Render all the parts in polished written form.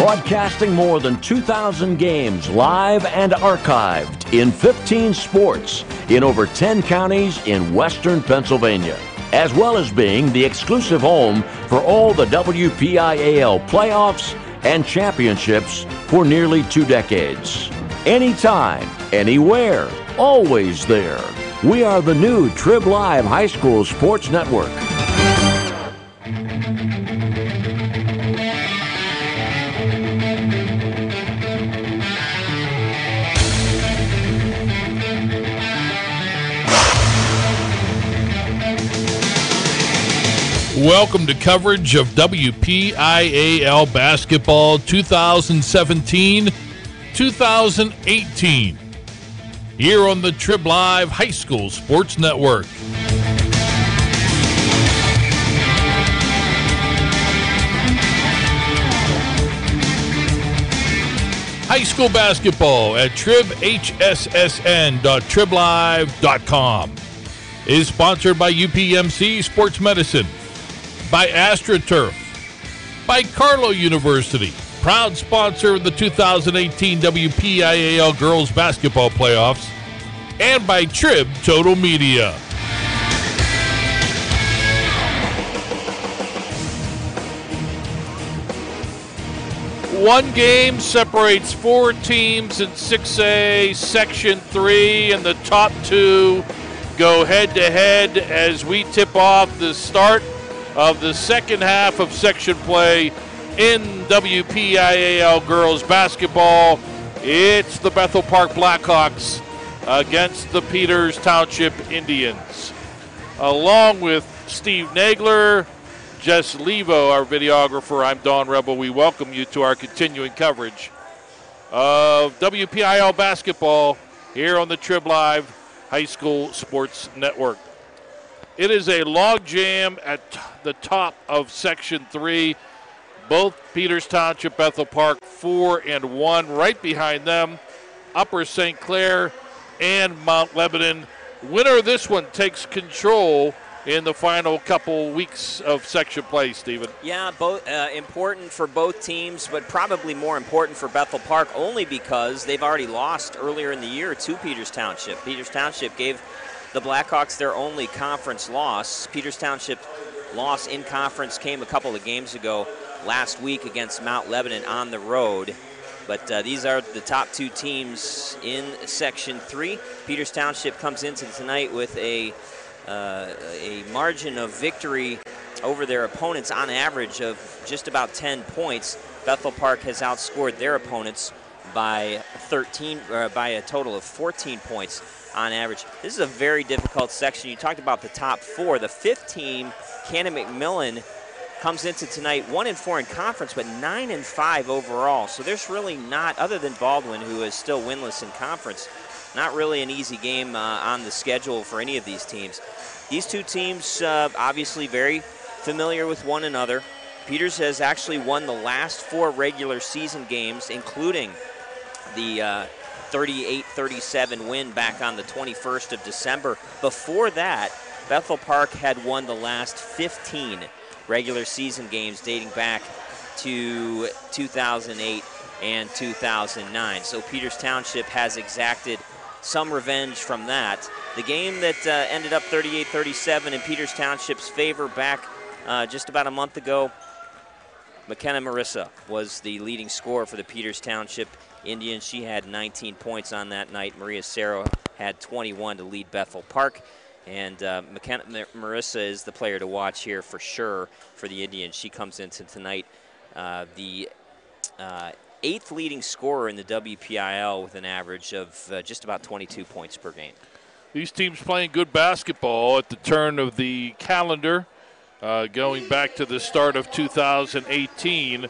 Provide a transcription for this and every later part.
broadcasting more than 2,000 games live and archived in 15 sports in over 10 counties in western Pennsylvania, as well as being the exclusive home for all the WPIAL playoffs and championships for nearly 2 decades. Anytime, anywhere, always there. We are the new Trib Live High School Sports Network. Welcome to coverage of WPIAL basketball 2017-2018 here on the Trib Live High School Sports Network. High school basketball at tribhssn.triblive.com is sponsored by UPMC Sports Medicine, by AstroTurf, by Carlow University, proud sponsor of the 2018 WPIAL Girls Basketball Playoffs, and by Trib Total Media. One game separates 4 teams in 6A Section 3, and the top 2 go head-to-head as we tip off the start of the second half of section play in WPIAL girls basketball. It's the Bethel Park Blackhawks against the Peters Township Indians. Along with Steve Nagler, Jess Levo, our videographer, I'm Don Rebel. We welcome you to our continuing coverage of WPIAL basketball here on the Trib Live High School Sports Network. It is a log jam at the top of Section 3. Both Peters Township, Bethel Park, 4-1. Right behind them, Upper St. Clair and Mount Lebanon. Winner of this one takes control in the final couple weeks of section play, Stephen. Yeah, both important for both teams, but probably more important for Bethel Park only because they've already lost earlier in the year to Peters Township. Peters Township gave the Blackhawks their only conference loss. Peters Township loss in conference came a couple of games ago last week against Mount Lebanon on the road. But these are the top 2 teams in Section 3. Peters Township comes into tonight with a margin of victory over their opponents on average of just about 10 points. Bethel Park has outscored their opponents by by a total of 14 points on average. This is a very difficult section. You talked about the top 4. The 5th team, Cannon McMillan, comes into tonight 1-4 in conference, but 9-5 overall. So there's really not, other than Baldwin, who is still winless in conference, not really an easy game on the schedule for any of these teams. These 2 teams obviously very familiar with one another. Peters has actually won the last 4 regular season games, including the 38-37 win back on the 21st of December. Before that, Bethel Park had won the last 15 regular season games dating back to 2008 and 2009. So Peters Township has exacted some revenge from that. The game that ended up 38-37 in Peters Township's favor back just about a month ago, McKenna Marissa was the leading scorer for the Peters Township Indians. She had 19 points on that night. Maria Serra had 21 to lead Bethel Park. And McKenna Marissa is the player to watch here for sure for the Indians. She comes into tonight the 8th leading scorer in the WPIAL with an average of just about 22 points per game. These teams playing good basketball at the turn of the calendar. Going back to the start of 2018,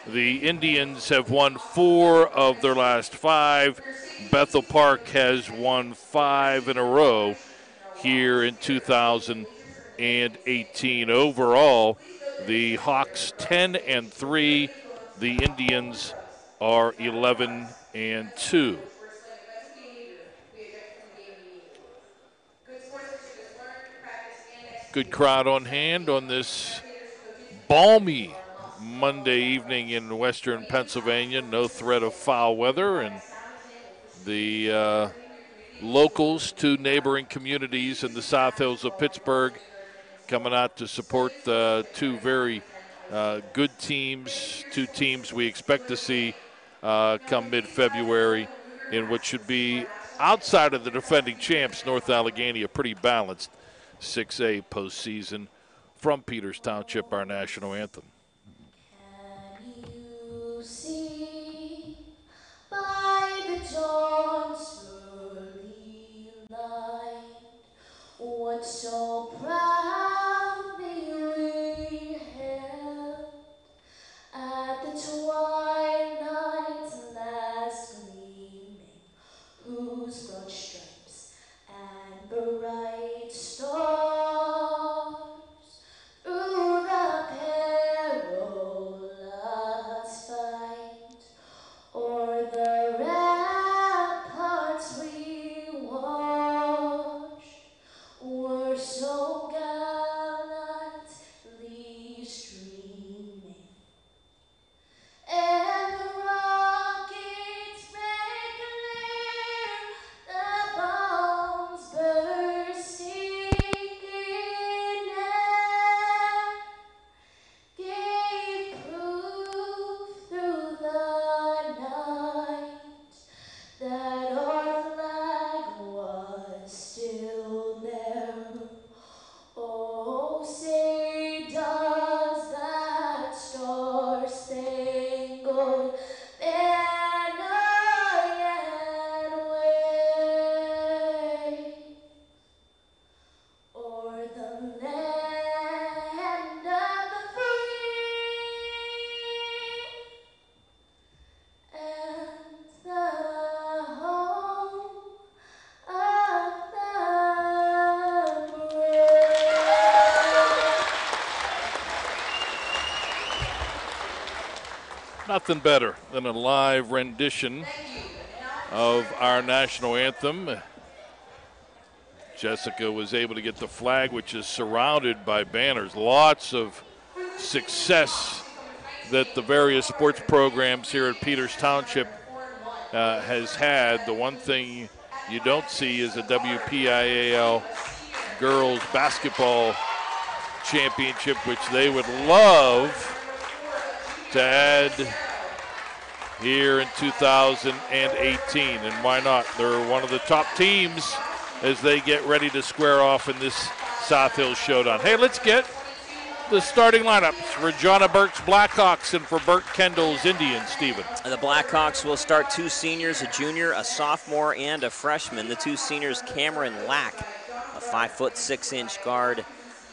the Indians have won 4 of their last 5. Bethel Park has won 5 in a row here in 2018. Overall, the Hawks 10-3. The Indians are 11-2. Good crowd on hand on this balmy Monday evening in western Pennsylvania. No threat of foul weather, and the locals, two neighboring communities in the South Hills of Pittsburgh, coming out to support the two very good teams, two teams we expect to see come mid-February in what should be, outside of the defending champs, North Allegheny, a pretty balanced 6A postseason from Peters Township, our national anthem. Can you see by the dawn's early light what so proudly we held at the twilight's last gleaming, whose broad stripes and bright stars through the perilous fight o'er the ramparts we watched were so gallantly streaming, and the rockets made clear the bombs bursting in air gave proof through the night that our flag was still there. Oh, say does that star-spangled banner yet wave o'er the land of the free and the home of the brave. Nothing better than a live rendition of our national anthem. Jessica was able to get the flag, which is surrounded by banners. Lots of success that the various sports programs here at Peters Township has had. The one thing you don't see is a WPIAL girls basketball championship, which they would love to add here in 2018. And why not? They're one of the top teams as they get ready to square off in this South Hills Showdown. Hey, let's get the starting lineups for Regina Burke's Blackhawks and for Burt Kendall's Indians, Stephen. The Blackhawks will start two seniors, a junior, a sophomore, and a freshman. The two seniors, Cameron Lack, a 5'6" guard,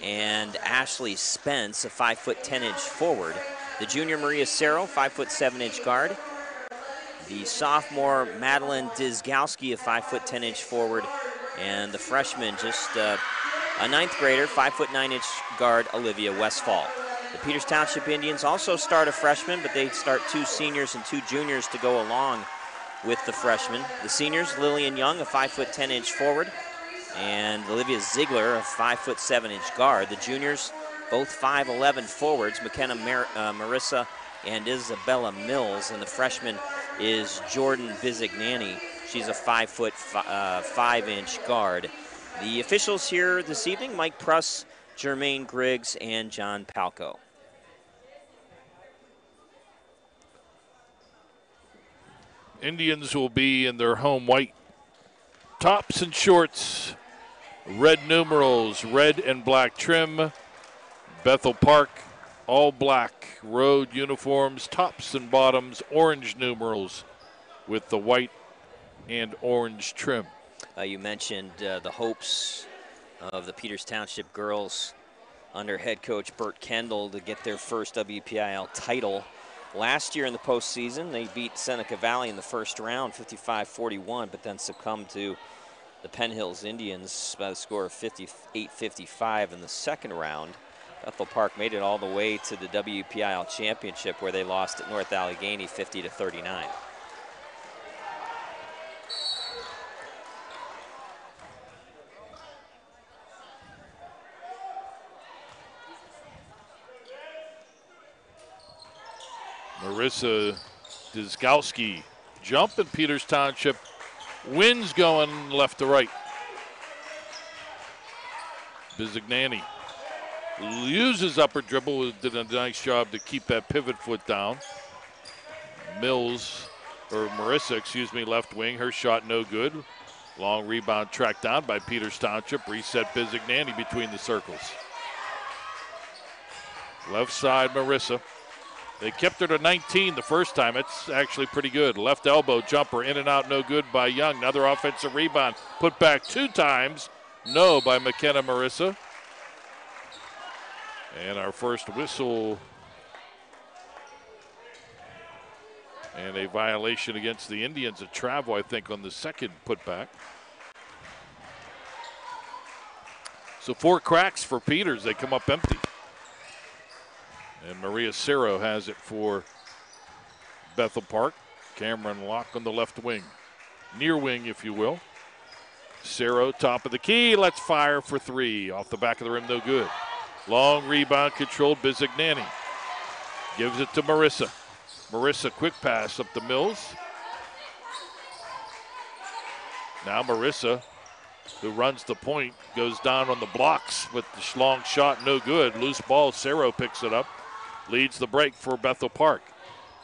and Ashley Spence, a 5'10" forward. The junior, Maria Cerro, 5'7" guard. The sophomore, Madeline Dizgowski, a 5'10" forward. And the freshman, just a ninth grader, 5'9" guard, Olivia Westfall. The Peters Township Indians also start a freshman, but they start two seniors and two juniors to go along with the freshmen. The seniors, Lillian Young, a 5'10" forward, and Olivia Ziegler, a 5'7" guard. The juniors, both 5'11" forwards, McKenna Marissa and Isabella Mills, and the freshman is Jordan Bizignani. She's a 5'5" guard. The officials here this evening, Mike Pruss, Jermaine Griggs, and John Palco. Indians will be in their home white tops and shorts, red numerals, red and black trim. Bethel Park, all black road uniforms, tops and bottoms, orange numerals with the white and orange trim. You mentioned the hopes of the Peters Township girls under head coach Burt Kendall to get their first WPIAL title. Last year in the postseason, they beat Seneca Valley in the first round, 55-41, but then succumbed to the Penn Hills Indians by the score of 58-55 in the second round. Bethel Park made it all the way to the WPIAL championship, where they lost at North Allegheny 50-39. Marissa Dizgowski jump, and Peters Township wins going left to right. Bizignani uses upper dribble, did a nice job to keep that pivot foot down. Marissa, left wing, her shot no good. Long rebound tracked down by Peters Township. Reset Bizignani between the circles. Left side, Marissa. They kept her to 19 the first time. It's actually pretty good. Left elbow jumper in and out, no good by Young. Another offensive rebound. Put back 2 times. No by McKenna Marissa. And our first whistle. And a violation against the Indians, a travel, I think, on the second putback. So 4 cracks for Peters. They come up empty. And Maria Cerro has it for Bethel Park. Cameron Locke on the left wing. Near wing, if you will. Cerro, top of the key. Let's fire for 3. Off the back of the rim, no good. Long rebound controlled. Bizignani gives it to Marissa. Marissa, quick pass up to Mills. Now Marissa, who runs the point, goes down on the blocks with the long shot, no good. Loose ball, Cerro picks it up. Leads the break for Bethel Park.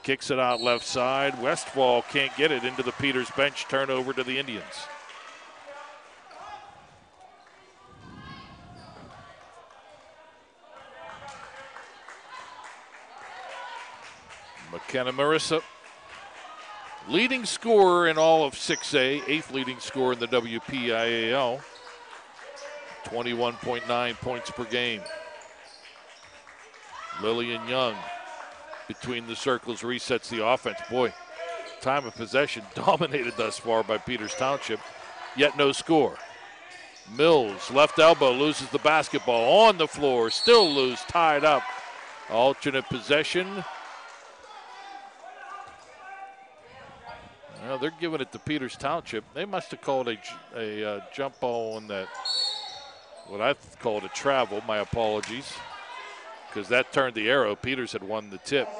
Kicks it out left side. Westfall can't get it into the Peters bench. Turnover to the Indians. McKenna Marissa, leading scorer in all of 6A, 8th leading scorer in the WPIAL, 21.9 points per game. Lillian Young between the circles resets the offense. Boy, time of possession dominated thus far by Peters Township, yet no score. Mills, left elbow, loses the basketball on the floor, still loose, tied up. Alternate possession. Well, they're giving it to Peters Township. They must have called a jump ball on that, what I called a travel. My apologies, because that turned the arrow. Peters had won the tip.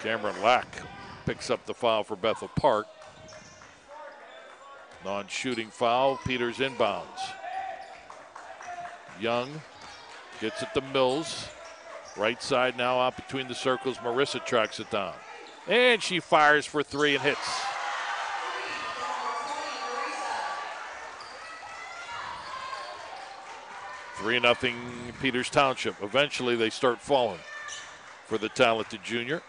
Cameron Lack picks up the foul for Bethel Park. Non-shooting foul. Peters inbounds. Young gets it to Mills. Right side now out between the circles. Marissa tracks it down. And she fires for 3 and hits. Three 3-0 Peters Township. Eventually they start falling for the talented junior.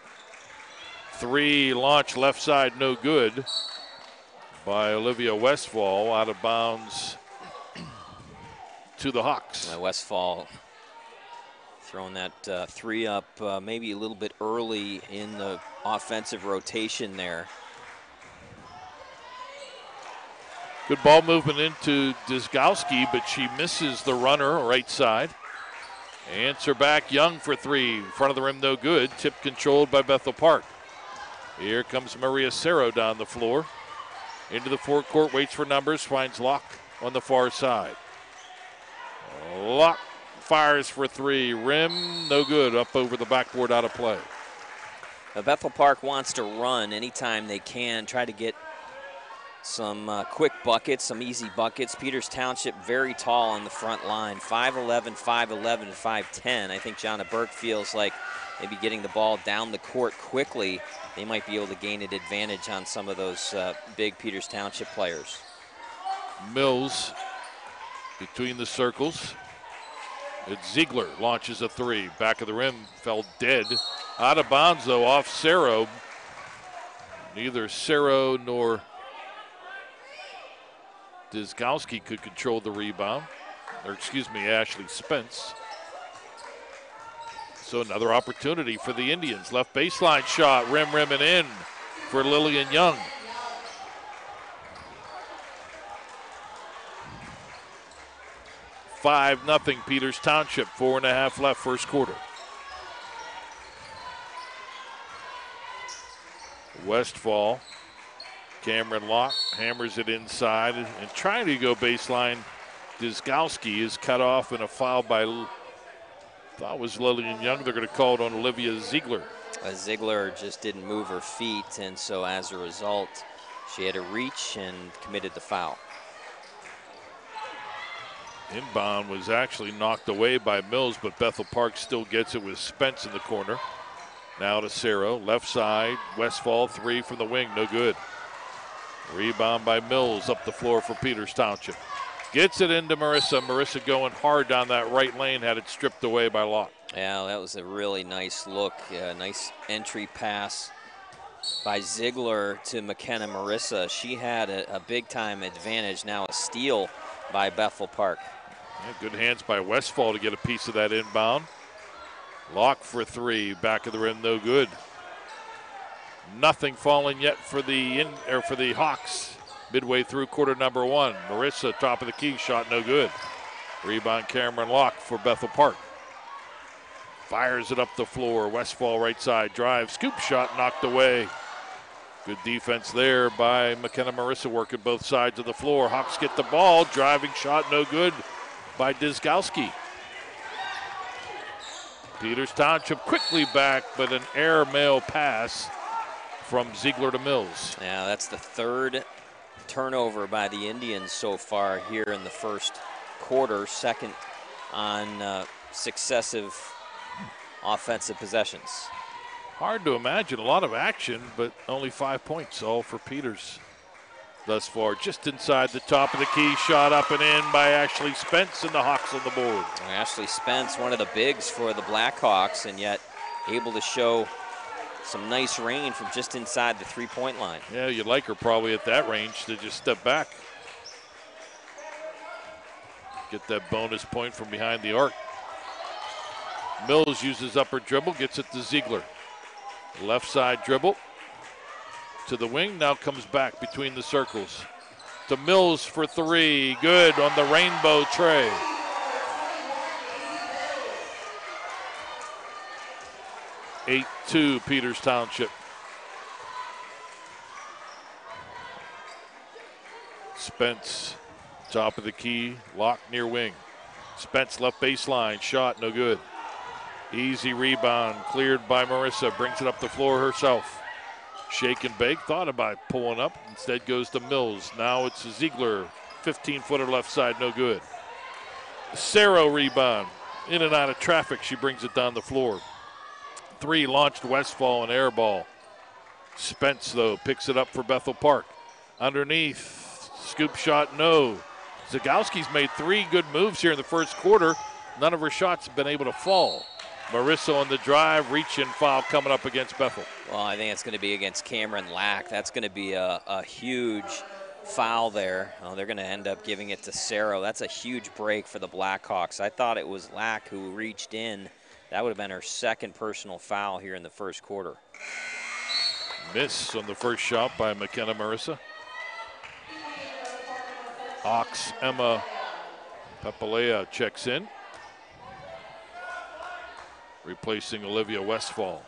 3 launch left side, no good by Olivia Westfall, out of bounds to the Hawks. Westfall throwing that 3 up maybe a little bit early in the offensive rotation there. Good ball movement into Dizgowski, but she misses the runner right side. Answer back, Young for 3. In front of the rim, no good. Tip controlled by Bethel Park. Here comes Maria Cerro down the floor. Into the forecourt, waits for numbers, finds Locke on the far side. Locke fires for 3. Rim, no good. Up over the backboard, out of play. Bethel Park wants to run anytime they can, try to get some quick buckets, some easy buckets. Peters Township very tall on the front line, 5'11", 5'11", and 5'10". I think Jonna Burke feels like maybe getting the ball down the court quickly, they might be able to gain an advantage on some of those big Peters Township players. Mills between the circles. It's Ziegler, launches a 3. Back of the rim, fell dead. Out of bounds, though, off Cerro. Neither Cerro nor Dizgowski could control the rebound. Or, excuse me, Ashley Spence. So another opportunity for the Indians. Left baseline shot, rim and in for Lillian Young. (5-0) Peters Township, 4.5 left, first quarter. Westfall, Cameron Locke hammers it inside and trying to go baseline. Dizgowski is cut off and a foul by thought was Lillian Young. They're going to call it on Olivia Ziegler. Ziegler just didn't move her feet, and so as a result, she had to reach and committed the foul. Inbound was actually knocked away by Mills, but Bethel Park still gets it with Spence in the corner. Now to Cerro, left side, Westfall, three from the wing, no good. Rebound by Mills up the floor for Peters Township. Gets it into Marissa. Marissa going hard down that right lane, had it stripped away by Locke. Yeah, that was a really nice look, nice entry pass by Ziegler to McKenna Marissa. She had a big-time advantage, now a steal by Bethel Park. Yeah, good hands by Westfall to get a piece of that inbound. Locke for three, back of the rim, no good. Nothing falling yet for the Hawks. Midway through quarter number one. Marissa, top of the key, shot no good. Rebound Cameron Locke for Bethel Park. Fires it up the floor. Westfall right side drive. Scoop shot knocked away. Good defense there by McKenna Marissa, working both sides of the floor. Hawks get the ball. Driving shot no good by Dyzgowski. Peters Township quickly back, but an airmail pass from Ziegler to Mills. Yeah, that's the third turnover by the Indians so far here in the first quarter, second on successive offensive possessions. Hard to imagine a lot of action, but only 5 points, all for Peters thus far. Just inside the top of the key, shot up and in by Ashley Spence, and the Hawks on the board. Ashley Spence, one of the bigs for the Blackhawks, and yet able to show some nice range from just inside the three-point line. Yeah, you'd like her probably at that range to just step back. Get that bonus point from behind the arc. Mills uses upper dribble, gets it to Ziegler. Left side dribble to the wing, now comes back between the circles. To Mills for three, good on the rainbow tray. Eight 2 Peters Township. Spence, top of the key, Locke near wing. Spence left baseline, shot no good. Easy rebound, cleared by Marissa, brings it up the floor herself. Shake and bake, thought about pulling up, instead goes to Mills. Now it's a Ziegler, 15-footer left side, no good. Cerro rebound, in and out of traffic, she brings it down the floor. Three launched Westfall and air ball. Spence, though, picks it up for Bethel Park. Underneath, scoop shot, no. Zagowski's made three good moves here in the first quarter. None of her shots have been able to fall. Marissa on the drive, reach and foul coming up against Bethel. Well, I think it's going to be against Cameron Lack. That's going to be a huge foul there. Oh, they're going to end up giving it to Cerro. That's a huge break for the Blackhawks. I thought it was Lack who reached in. That would have been her second personal foul here in the first quarter. Miss on the first shot by McKenna Marissa. Hawks Emma Papalea checks in, replacing Olivia Westfall.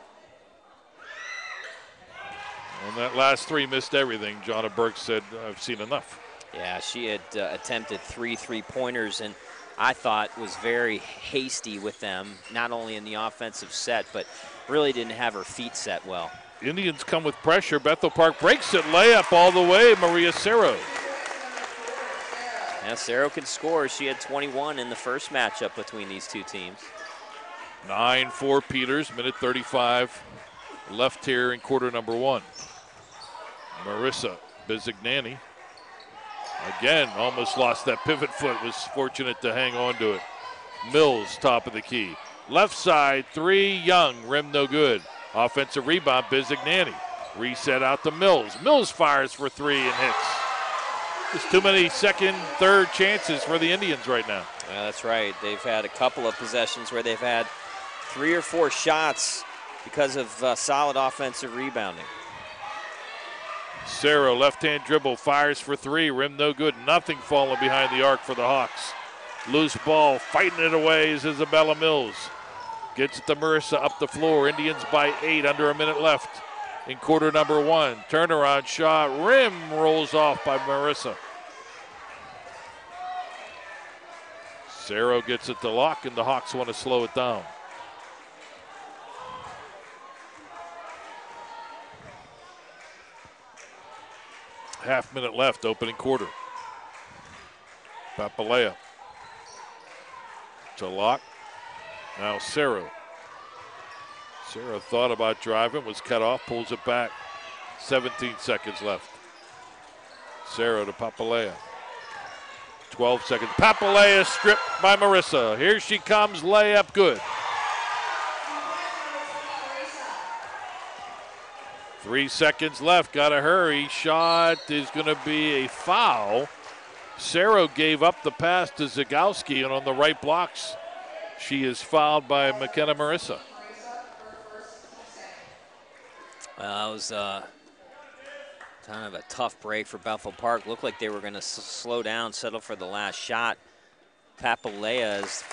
On that last three, missed everything. Jonna Burke said, I've seen enough. Yeah, she had attempted three three-pointers, and I thought was very hasty with them, not only in the offensive set, but really didn't have her feet set well. Indians come with pressure. Bethel Park breaks it, layup all the way, Maria Cerro. Yeah, Cerro can score. She had 21 in the first matchup between these two teams. 9-4 Peters, minute 35 left here in quarter number one. Marissa Bizignani, again, almost lost that pivot foot, was fortunate to hang on to it. Mills, top of the key. Left side, three, Young, rim no good. Offensive rebound, Bizignani. Reset out to Mills. Mills fires for three and hits. There's too many second, third chances for the Indians right now. Yeah, that's right. They've had a couple of possessions where they've had 3 or 4 shots because of solid offensive rebounding. Cerro, left-hand dribble, fires for three, rim no good. Nothing falling behind the arc for the Hawks. Loose ball, fighting it away is Isabella Mills. Gets it to Marissa up the floor. Indians by 8, under a minute left in quarter number one. Turnaround shot, rim rolls off by Marissa. Cerro gets it to Locke, and the Hawks want to slow it down. half minute left, opening quarter. Papalea to Locke. Now Cerro. Cerro thought about driving, was cut off, pulls it back. 17 seconds left. Cerro to Papalea. 12 seconds. Papalea stripped by Marissa. Here she comes, layup good. 3 seconds left, gotta hurry. Shot is gonna be a foul. Cerro gave up the pass to Zagowski, and on the right blocks, she is fouled by McKenna Marissa. Well, that was kind of a tough break for Bethel Park. Looked like they were going to slow down, settle for the last shot. Papalea, as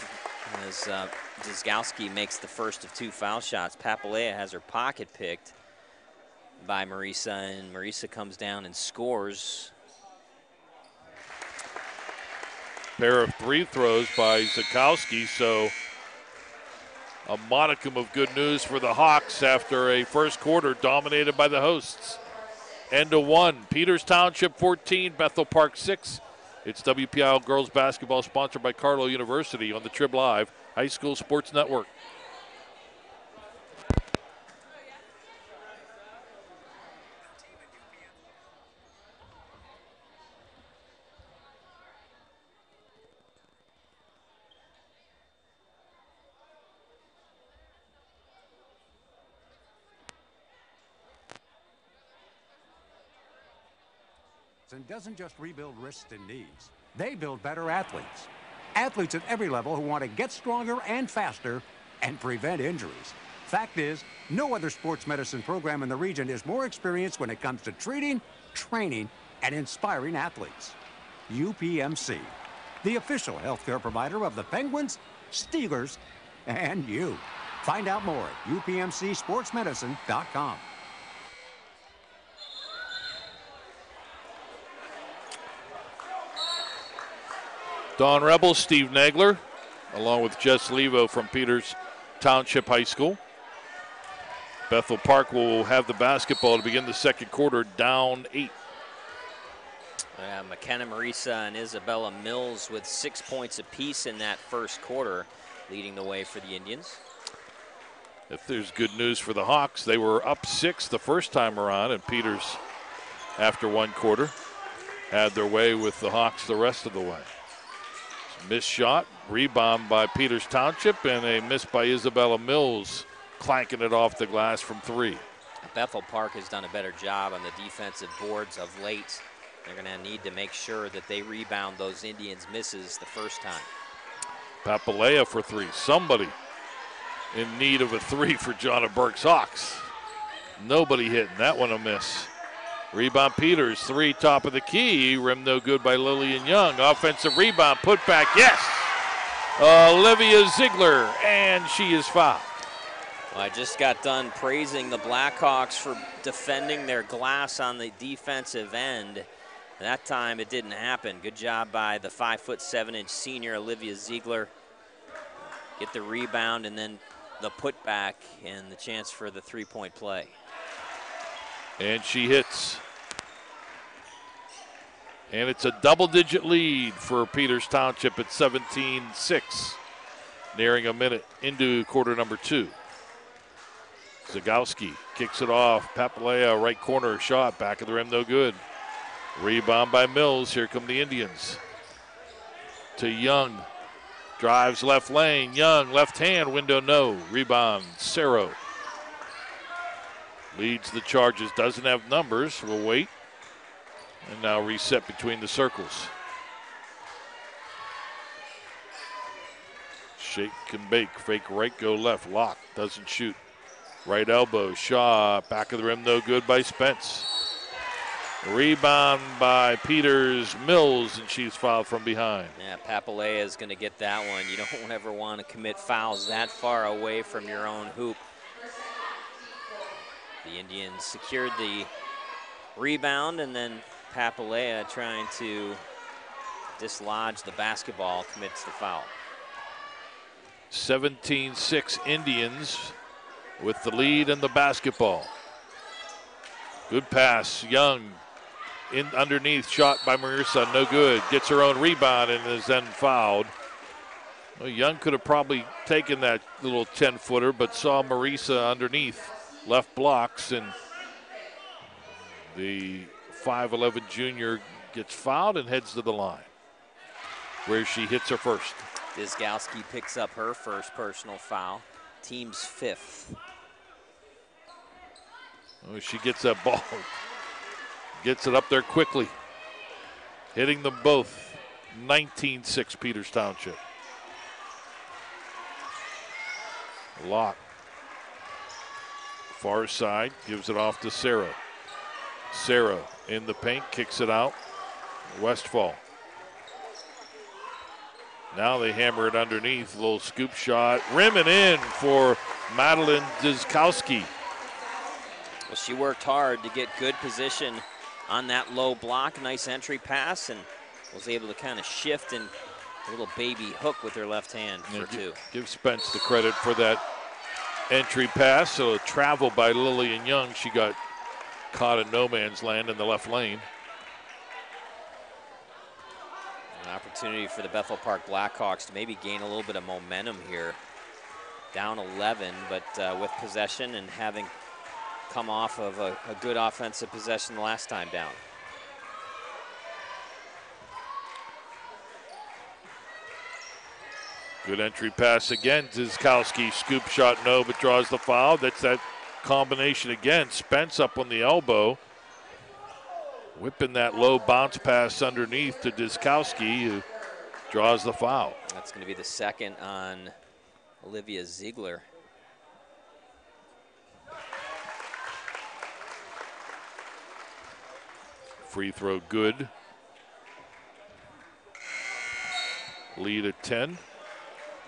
Zagowski makes the first of 2 foul shots. Papalea has her pocket picked by Marissa, and Marissa comes down and scores. Pair of 3 throws by Zagowski, so a modicum of good news for the Hawks after a first quarter dominated by the hosts. End of 1. Peters Township 14, Bethel Park 6. It's WPIAL Girls Basketball, sponsored by Carlow University on the Trib Live High School Sports Network. And doesn't just rebuild wrists and knees. They build better athletes. Athletes at every level who want to get stronger and faster and prevent injuries. Fact is, no other sports medicine program in the region is more experienced when it comes to treating, training, and inspiring athletes. UPMC, the official healthcare provider of the Penguins, Steelers, and you. Find out more at upmcsportsmedicine.com. Dawn Rebels, Steve Nagler, along with Jess Levo from Peters Township High School. Bethel Park will have the basketball to begin the second quarter, down 8. McKenna Marissa and Isabella Mills with 6 points apiece in that first quarter, leading the way for the Indians. If there's good news for the Hawks, they were up 6 the first time around, and Peters, after 1 quarter, had their way with the Hawks the rest of the way. Missed shot, rebound by Peters Township, and a miss by Isabella Mills, clanking it off the glass from 3. Bethel Park has done a better job on the defensive boards of late. They're going to need to make sure that they rebound those Indians' misses the first time. Papalea for 3. Somebody in need of a 3 for Jonna Burke's Hawks. Nobody hitting that one, a miss. Rebound Peters, 3, top of the key. Rim no good by Lillian Young. Offensive rebound, put back, yes. Olivia Ziegler, and she is fouled. Well, I just got done praising the Blackhawks for defending their glass on the defensive end. That time it didn't happen. Good job by the 5'7" senior Olivia Ziegler. Get the rebound and then the putback and the chance for the 3-point play. And she hits. And it's a double-digit lead for Peters Township at 17-6. Nearing a minute into quarter number 2. Zagowski kicks it off. Papalea, right corner shot. Back of the rim, no good. Rebound by Mills. Here come the Indians. To Young. Drives left lane. Young, left hand, window no. Rebound, Cerro. Leads the charges, doesn't have numbers. We'll wait. And now reset between the circles. Shake and bake, fake right, go left. Lock, doesn't shoot. Right elbow, shot, back of the rim, no good by Spence. Rebound by Peters Mills, and she's fouled from behind. Yeah, Papalea is going to get that one. You don't ever want to commit fouls that far away from your own hoop. The Indians secured the rebound, and then Papalea, trying to dislodge the basketball, commits the foul. 17-6 Indians with the lead and the basketball. Good pass, Young in underneath, shot by Marissa, no good. Gets her own rebound and is then fouled. Well, Young could have probably taken that little 10-footer, but saw Marissa underneath, left blocks, and the 5'11 junior gets fouled and heads to the line, where she hits her first. Dizgowski picks up her first personal foul, team's 5th. Oh, she gets that ball, gets it up there quickly, hitting them both. 19-6 Peters Township. Locke, far side, gives it off to Sarah. Sarah in the paint, kicks it out. Westfall. Now they hammer it underneath. A little scoop shot. Rimming in for Madeline Dizkowski. Well, she worked hard to get good position on that low block. Nice entry pass, and was able to kind of shift and a little baby hook with her left hand for two. Give Spence the credit for that entry pass. So a travel by Lillian Young. She got caught in no man's land in the left lane. An opportunity for the Bethel Park Blackhawks to maybe gain a little bit of momentum here. Down 11, but with possession and having come off of a good offensive possession the last time down. Good entry pass again. Dizkowski, scoop shot, no, but draws the foul. That's that combination again. Spence up on the elbow. Whipping that low bounce pass underneath to Dizkowski, who draws the foul. That's going to be the second on Olivia Ziegler. Free throw good. Lead at 10.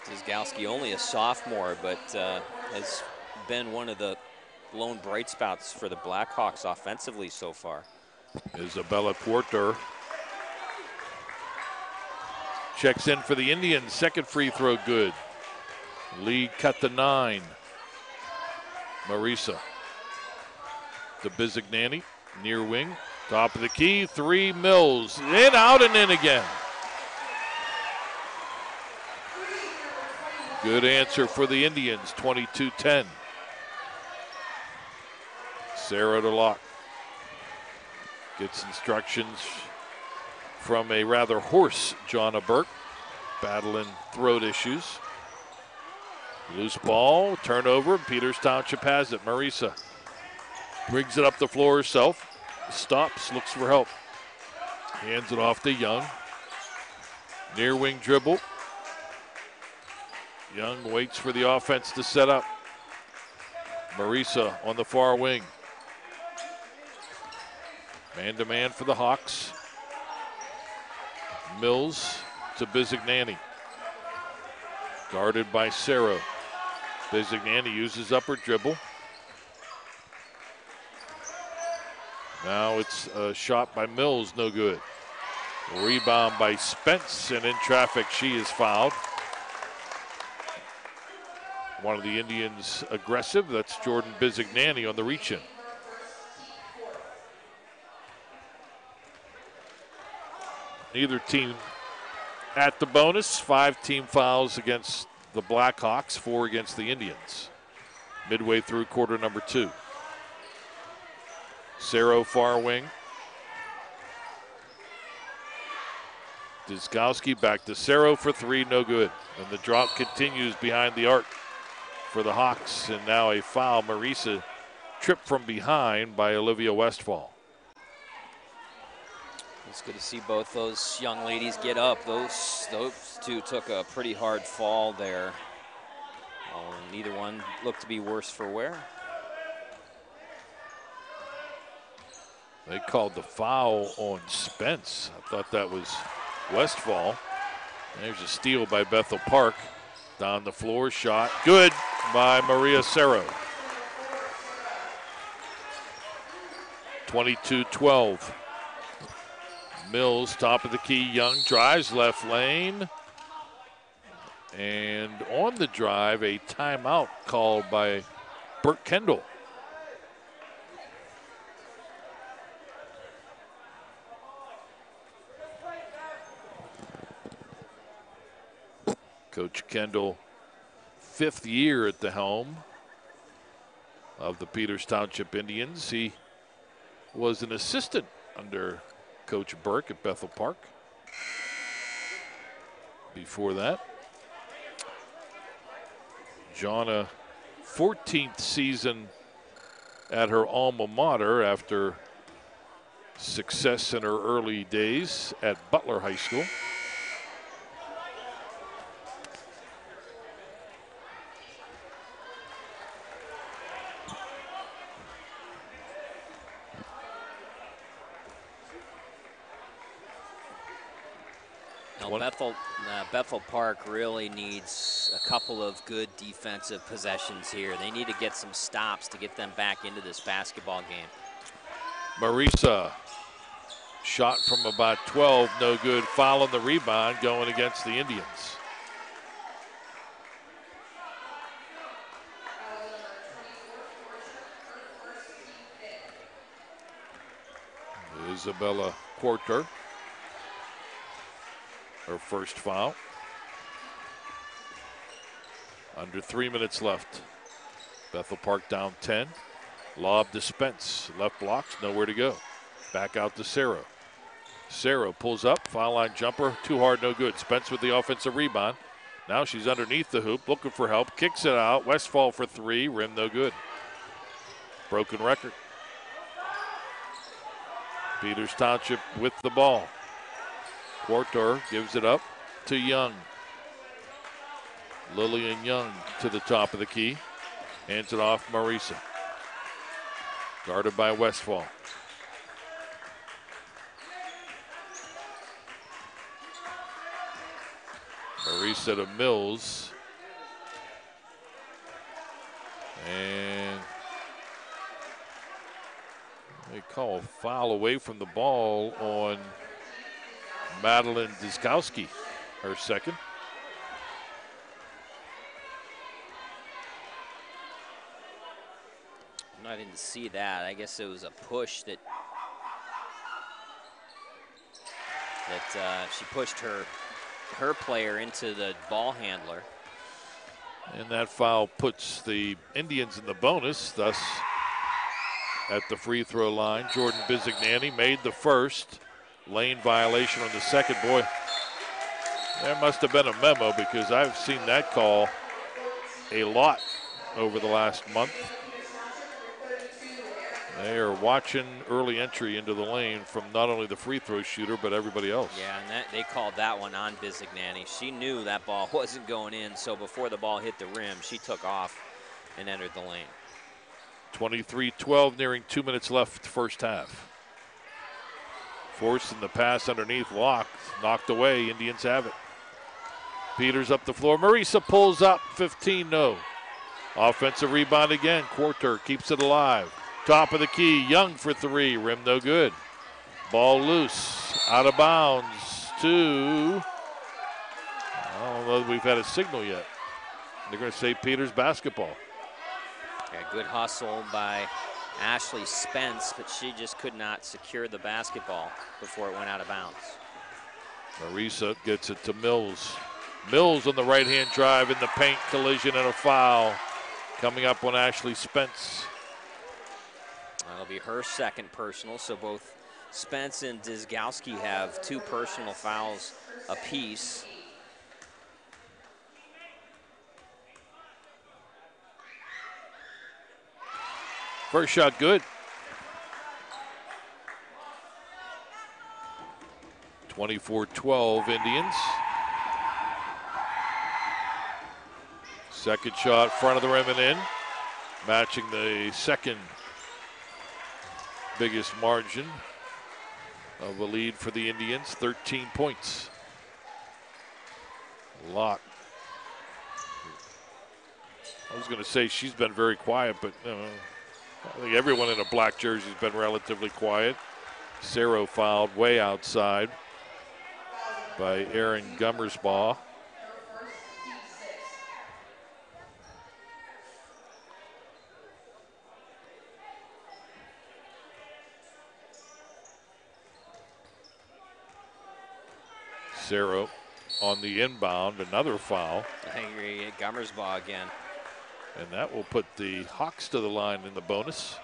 Dizkowski only a sophomore, but has been one of the lone bright spots for the Blackhawks offensively so far. Isabella Porter checks in for the Indians. Second free throw good. Lead cut to 9. Marisa to Bizignani, near wing. Top of the key, 3 Mills. In, out, and in again. Good answer for the Indians, 22-10. Sarah to Locke. Gets instructions from a rather hoarse Jonna Burke, battling throat issues. Loose ball, turnover, Peters Township has it. Marisa brings it up the floor herself, stops, looks for help. Hands it off to Young. Near wing dribble. Young waits for the offense to set up. Marisa on the far wing. Man-to-man for the Hawks. Mills to Bizignani. Guarded by Cerro. Bizignani uses up her dribble. Now it's a shot by Mills, no good. Rebound by Spence, and in traffic she is fouled. One of the Indians aggressive, that's Jordan Bizignani on the reach-in. Neither team at the bonus. 5 team fouls against the Blackhawks, 4 against the Indians. Midway through quarter number 2. Cerro far wing. Dizkowski back to Cerro for 3, no good. And the drop continues behind the arc for the Hawks. And now a foul. Marisa tripped from behind by Olivia Westfall. It's good to see both those young ladies get up. Those two took a pretty hard fall there. Neither one looked to be worse for wear. They called the foul on Spence. I thought that was Westfall. There's a steal by Bethel Park. Down the floor, shot. Good by Maria Cerro. 22-12. Mills, top of the key. Young drives left lane. And on the drive, a timeout called by Burke Kendall. Coach Kendall, 5th year at the helm of the Peters Township Indians. He was an assistant under Coach Burke at Bethel Park. Before that, Jonna, 14th season at her alma mater after success in her early days at Butler High School. Bethel Park really needs a couple of good defensive possessions here. They need to get some stops to get them back into this basketball game. Marisa, shot from about 12, no good. Foul on the rebound, going against the Indians. Isabella Quarter, her first foul. Under 3 minutes left. Bethel Park down 10. Lob to Spence. Left blocks, nowhere to go. Back out to Cerro. Cerro pulls up, foul line jumper, too hard, no good. Spence with the offensive rebound. Now she's underneath the hoop, looking for help, kicks it out. Westfall for 3, rim no good. Broken record. Peters Township with the ball. Quarter gives it up to Young. Lillian Young to the top of the key. Hands it off Marisa. Guarded by Westfall. Marisa to Mills. And they call a foul away from the ball on Madeline Diskowski, her second. I didn't see that. I guess it was a push that she pushed her player into the ball handler. And that foul puts the Indians in the bonus, thus at the free throw line. Jordan Bizignani made the first. Lane violation on the second. Boy, there must have been a memo because I've seen that call a lot over the last month. They are watching early entry into the lane from not only the free throw shooter, but everybody else. Yeah, and they called that one on Bizignani. She knew that ball wasn't going in, so before the ball hit the rim, she took off and entered the lane. 23-12, nearing 2 minutes left first half. Forcing the pass underneath, locked, knocked away. Indians have it. Peters up the floor. Marisa pulls up, 15, no. Offensive rebound again. Quarter keeps it alive. Top of the key, Young for 3, rim no good. Ball loose, out of bounds to, I don't know that we've had a signal yet. They're going to say Peters basketball. Yeah, good hustle by Ashley Spence, but she just could not secure the basketball before it went out of bounds. Marisa gets it to Mills. Mills on the right-hand drive in the paint, collision and a foul coming up on Ashley Spence. That'll be her second personal, so both Spence and Dizgowski have 2 personal fouls apiece. First shot good. 24-12 Indians. Second shot, front of the rim and in. Matching the second biggest margin of a lead for the Indians, 13 points. Locke. I was going to say she's been very quiet, but I think everyone in a black jersey has been relatively quiet. Cerro fouled way outside by Aaron Gummersbaugh. Cerro on the inbound, another foul. I agree. Gummersbaugh again. And that will put the Hawks to the line in the bonus.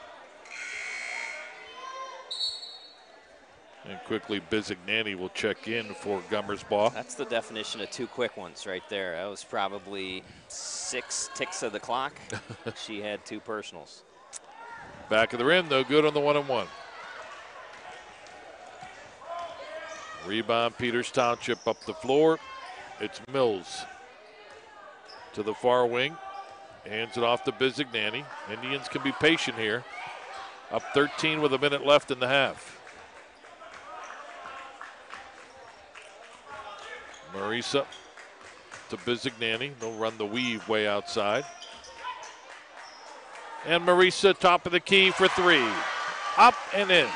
And quickly, Bizignani will check in for Gummersbaugh. That's the definition of two quick ones right there. That was probably 6 ticks of the clock. She had 2 personals. Back of the rim, though, good on the 1-on-1. Rebound, Peters Township up the floor. It's Mills to the far wing. Hands it off to Bizignani. Indians can be patient here. Up 13 with a minute left in the half. Marisa to Bizignani. They'll run the weave way outside. And Marisa, top of the key for 3. Up and in.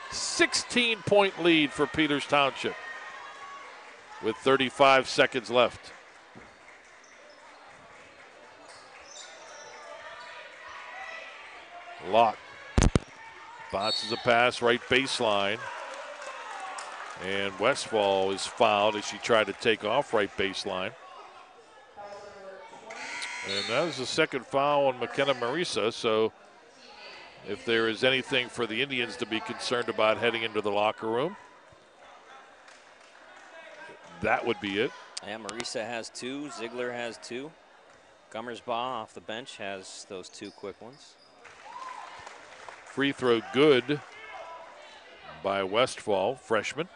A 16-point lead for Peters Township with 35 seconds left. Locke bounces a pass right baseline. And Westfall is fouled as she tried to take off right baseline. And that was the second foul on McKenna Marisa. So if there is anything for the Indians to be concerned about heading into the locker room, that would be it. Yeah, Marisa has 2. Ziegler has 2. Gummersbaugh off the bench has those 2 quick ones. Free throw good by Westfall, freshman.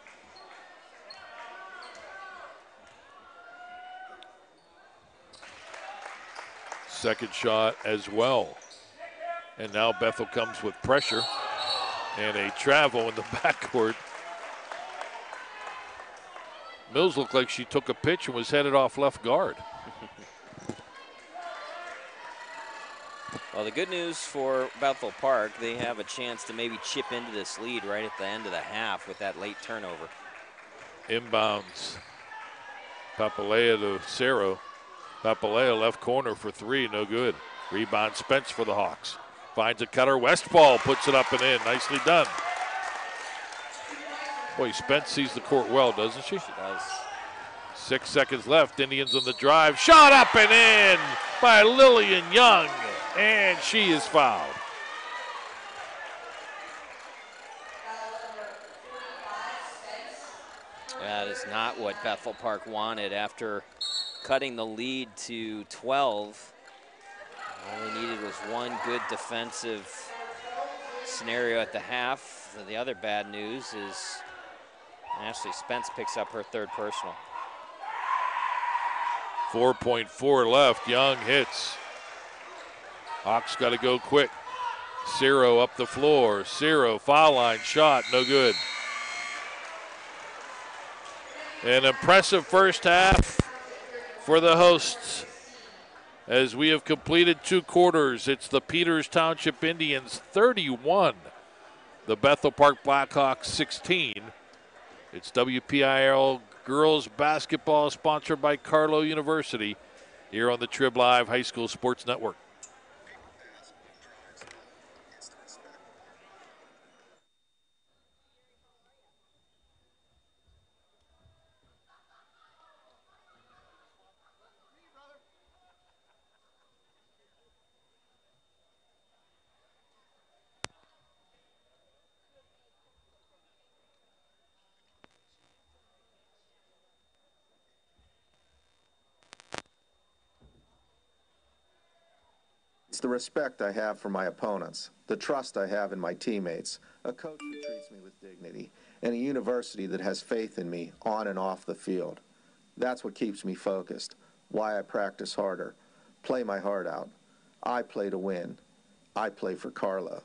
Second shot as well. And now Bethel comes with pressure and a travel in the backcourt. Mills looked like she took a pitch and was headed off left guard. Well, the good news for Bethel Park, they have a chance to maybe chip into this lead right at the end of the half with that late turnover. Inbounds. Papalea to Cerro. Papalea left corner for 3, no good. Rebound Spence for the Hawks. Finds a cutter, Westfall puts it up and in, nicely done. Boy, Spence sees the court well, doesn't she? She does. 6 seconds left, Indians on the drive. Shot up and in by Lillian Young, and she is fouled. That is not what Bethel Park wanted after cutting the lead to 12. All they needed was one good defensive scenario at the half. The other bad news is Ashley Spence picks up her 3rd personal. 4.4 left, Young hits. Hawks got to go quick. Cerro up the floor. Cerro, foul line shot, no good. An impressive first half for the hosts. As we have completed 2 quarters, it's the Peters Township Indians 31, the Bethel Park Blackhawks 16. It's WPIAL Girls Basketball, sponsored by Carlow University, here on the Trib Live High School Sports Network. It's the respect I have for my opponents, the trust I have in my teammates, a coach who treats me with dignity, and a university that has faith in me on and off the field. That's what keeps me focused, why I practice harder, play my heart out. I play to win. I play for Carlow.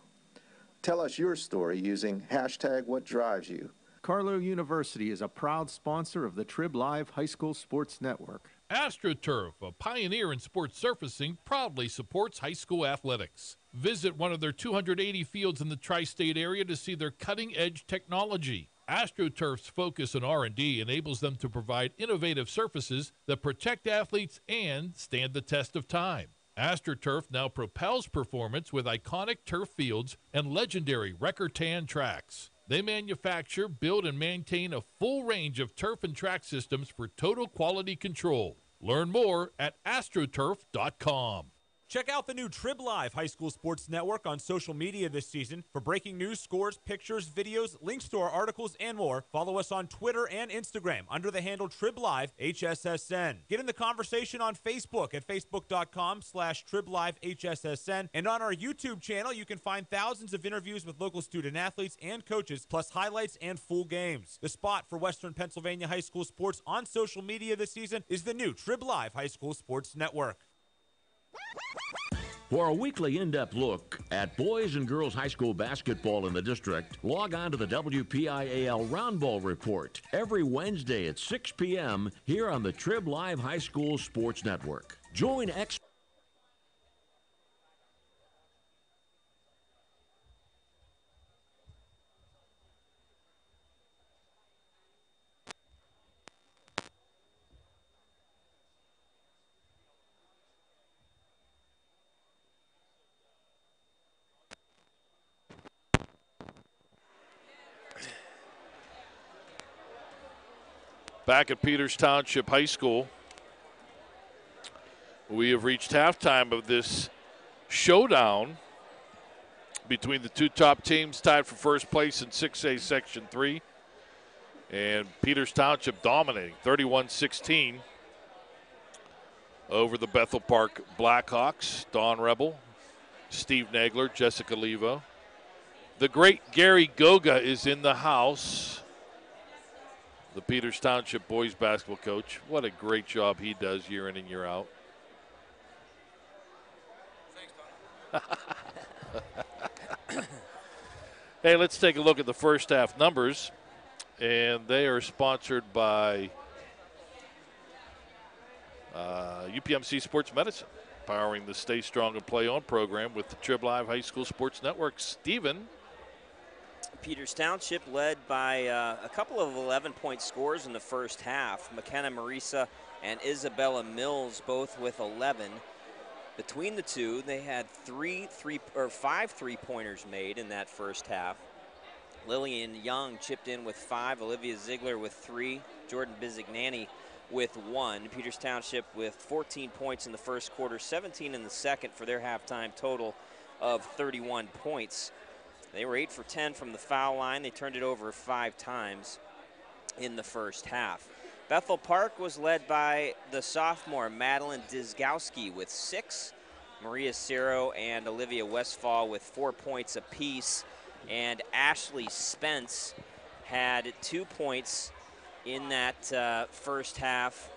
Tell us your story using #WhatDriveSYou. Carlow University is a proud sponsor of the Trib Live High School Sports Network. AstroTurf, a pioneer in sports surfacing, proudly supports high school athletics. Visit one of their 280 fields in the tri-state area to see their cutting-edge technology. AstroTurf's focus on R&D enables them to provide innovative surfaces that protect athletes and stand the test of time. AstroTurf now propels performance with iconic turf fields and legendary record tan tracks. They manufacture, build, and maintain a full range of turf and track systems for total quality control. Learn more at astroturf.com. Check out the new Trib Live High School Sports Network on social media this season for breaking news, scores, pictures, videos, links to our articles, and more. Follow us on Twitter and Instagram under the handle Trib Live HSSN. Get in the conversation on Facebook at facebook.com/TribLiveHSSN. And on our YouTube channel, you can find thousands of interviews with local student athletes and coaches, plus highlights and full games. The spot for Western Pennsylvania high school sports on social media this season is the new Trib Live High School Sports Network. For a weekly in-depth look at boys and girls high school basketball in the district, log on to the WPIAL Roundball Report every Wednesday at 6 p.m. here on the Trib Live High School Sports Network. Join Back at Peters Township High School, we have reached halftime of this showdown between the two top teams tied for first place in 6A Section 3. And Peters Township dominating 31-16 over the Bethel Park Blackhawks. Dawn Rebel, Steve Nagler, Jessica Levo. The great Gary Goga is in the house. The Peters Township boys basketball coach. What a great job he does year in and year out. Hey, let's take a look at the first half numbers. And they are sponsored by UPMC Sports Medicine, powering the Stay Strong and Play On program with the Trib Live High School Sports Network. Steven. Peters Township led by a couple of 11-point scores in the first half. McKenna Marisa and Isabella Mills both with 11. Between the two, they had five three-pointers made in that first half. Lillian Young chipped in with 5, Olivia Ziegler with 3, Jordan Bizignani with 1. Peters Township with 14 points in the first quarter, 17 in the second for their halftime total of 31 points. They were 8 for 10 from the foul line. They turned it over 5 times in the first half. Bethel Park was led by the sophomore Madeline Dizgowski with 6, Maria Ciro and Olivia Westfall with 4 points apiece, and Ashley Spence had 2 points in that first half.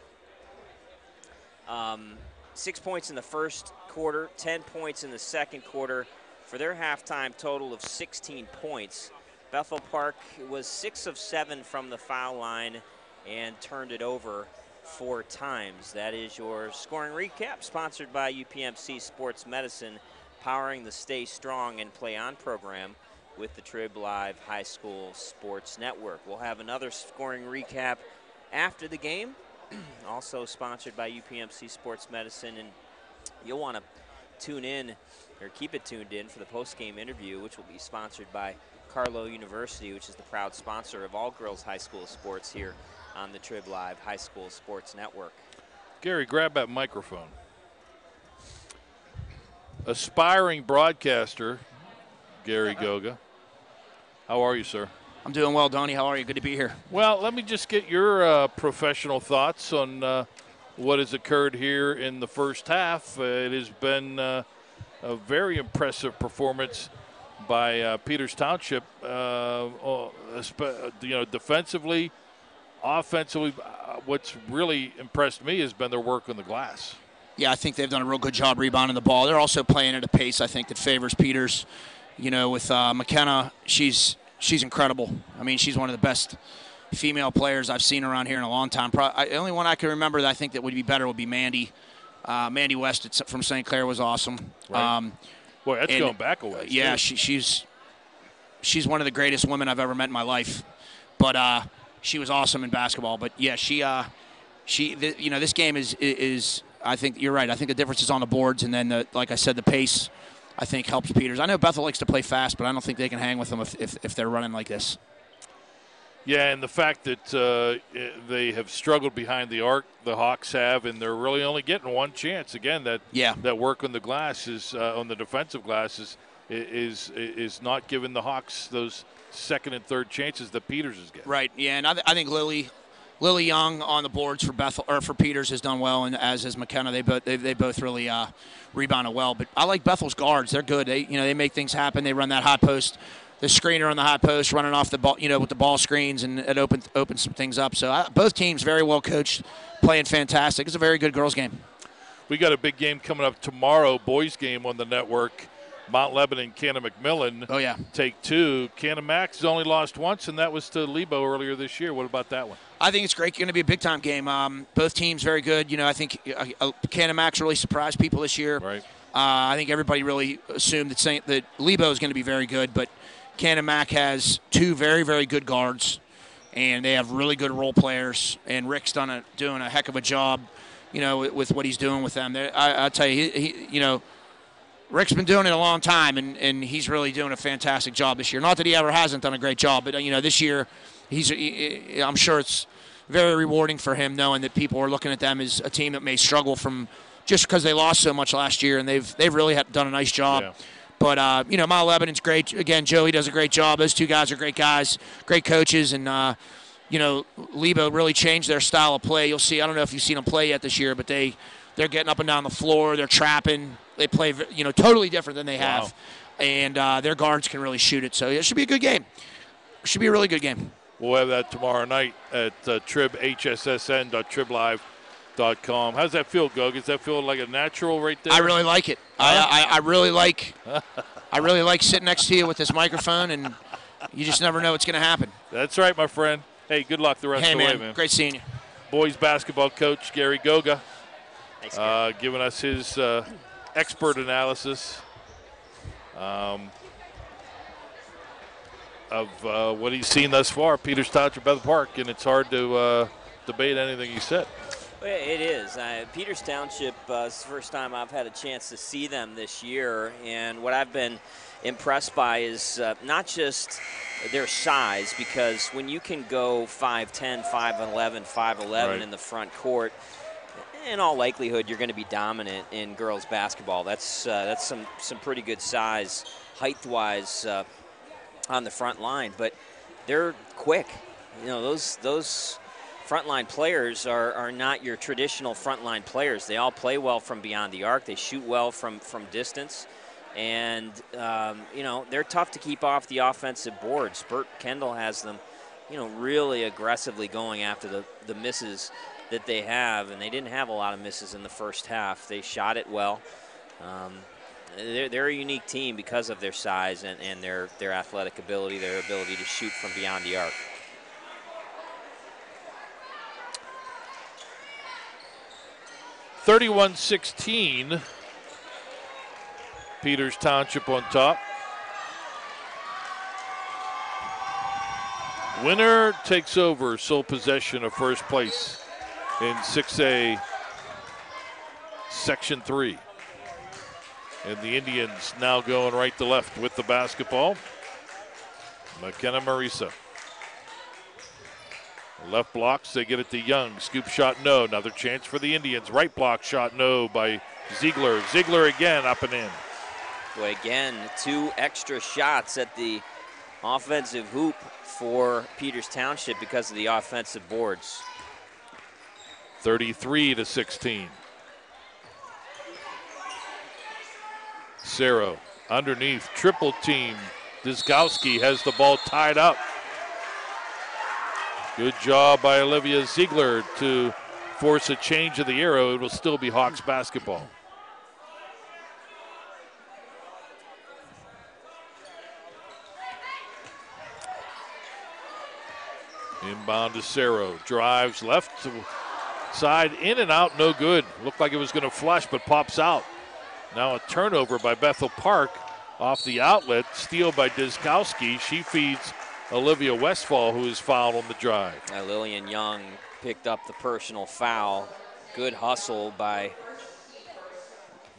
6 points in the first quarter, 10 points in the second quarter, for their halftime total of 16 points. Bethel Park was 6 of 7 from the foul line and turned it over 4 times. That is your scoring recap, sponsored by UPMC Sports Medicine, powering the Stay Strong and Play On program with the Trib Live High School Sports Network. We'll have another scoring recap after the game, also sponsored by UPMC Sports Medicine, and you'll want to tune in or keep it tuned in for the post-game interview, which will be sponsored by Carlow University, which is the proud sponsor of all girls high school sports here on the Trib Live High School Sports Network. Gary, grab that microphone. Aspiring broadcaster, Gary Goga. How are you, sir? I'm doing well, Donnie. How are you? Good to be here. Well, let me just get your professional thoughts on what has occurred here in the first half. It has been a very impressive performance by Peters Township. Defensively, offensively, what's really impressed me has been their work on the glass. Yeah, I think they've done a real good job rebounding the ball. They're also playing at a pace, I think, that favors Peters. You know, with McKenna, she's incredible. I mean, she's one of the best female players I've seen around here in a long time. The only one I can remember that I think that would be better would be Mandy. Mandy West from St. Clair was awesome. Right. Boy, that's going back a ways. Yeah, she's one of the greatest women I've ever met in my life. But she was awesome in basketball. But yeah, this game is I think you're right. I think the difference is on the boards, and then like I said, the pace I think helps Peters. I know Bethel likes to play fast, but I don't think they can hang with them if they're running like this. Yeah, and the fact that they have struggled behind the arc, the Hawks have, and they're really only getting one chance. Again, that work on the glass is on the defensive glass is not giving the Hawks those second and third chances that Peters is getting. Right. Yeah, and I think Lily Young on the boards for Bethel or for Peters has done well, and as has McKenna. They both really rebounded well. But I like Bethel's guards. They're good. They make things happen. They run that hot post. The screener on the hot post, running off the ball, with the ball screens, and it opens some things up. So both teams very well coached, playing fantastic. It's a very good girls game. We got a big game coming up tomorrow, boys game on the network. Mount Lebanon, Cannon McMillan. Oh yeah, take two. Cannon Mac's only lost once, and that was to Lebo earlier this year. What about that one? I think it's great. Going to be a big time game. Both teams very good. I think Cannon Mac's really surprised people this year. Right. I think everybody really assumed that Lebo is going to be very good, but Cannon Mac has two very, very good guards, and they have really good role players. And Rick's doing a heck of a job, with what he's doing with them. I tell you, he Rick's been doing it a long time, and he's really doing a fantastic job this year. Not that he ever hasn't done a great job, but this year, I'm sure it's very rewarding for him knowing that people are looking at them as a team that may struggle from just because they lost so much last year, and they've really done a nice job. Yeah. But, Mount Lebanon's great. Again, Joey does a great job. Those two guys are great guys, great coaches. And, Lebo really changed their style of play. You'll see, I don't know if you've seen them play yet this year, but they're getting up and down the floor. They're trapping. They play, totally different than they have. And their guards can really shoot it. So it should be a good game. It should be a really good game. We'll have that tomorrow night at Trib, hssn.triblive.com. How does that feel, Gug? Does that feel like a natural right there? I really like it. Huh? I really like sitting next to you with this microphone, and you just never know what's going to happen. That's right, my friend. Hey, good luck the rest of the way, man. Great seeing you. Boys basketball coach Gary Goga. Thanks, Gary. Giving us his expert analysis of what he's seen thus far, Peters Township Bethel Park, and it's hard to debate anything he said. It is. Peters Township is the first time I've had a chance to see them this year, and what I've been impressed by is not just their size, because when you can go 5'10", 5'11", 5'11" in the front court, in all likelihood you're going to be dominant in girls basketball. That's some pretty good size height-wise on the front line, but they're quick. Those frontline players are not your traditional frontline players. They all play well from beyond the arc. They shoot well from distance. And, they're tough to keep off the offensive boards. Bert Kendall has them, really aggressively going after the misses that they have. And they didn't have a lot of misses in the first half. They shot it well. They're a unique team because of their size and their athletic ability, their ability to shoot from beyond the arc. (31-16). Peters Township on top. Winner takes over sole possession of first place in 6A Section 3. And the Indians now going right to left with the basketball. McKenna Marisa. Left blocks, they get it to Young. Scoop shot, no. Another chance for the Indians. Right block shot, no, by Ziegler. Ziegler again, up and in. Boy, again, 2 extra shots at the offensive hoop for Peters Township because of the offensive boards. 33-16. Cerro underneath, triple team. Dyskowski has the ball tied up. Good job by Olivia Ziegler to force a change of the arrow. It will still be Hawks basketball. Inbound to Cerro. Drives left side, in and out, no good. Looked like it was going to flush, but pops out. Now a turnover by Bethel Park off the outlet. Steal by Dyskowski. She feeds Olivia Westfall, who is fouled on the drive. Lillian Young picked up the personal foul. Good hustle by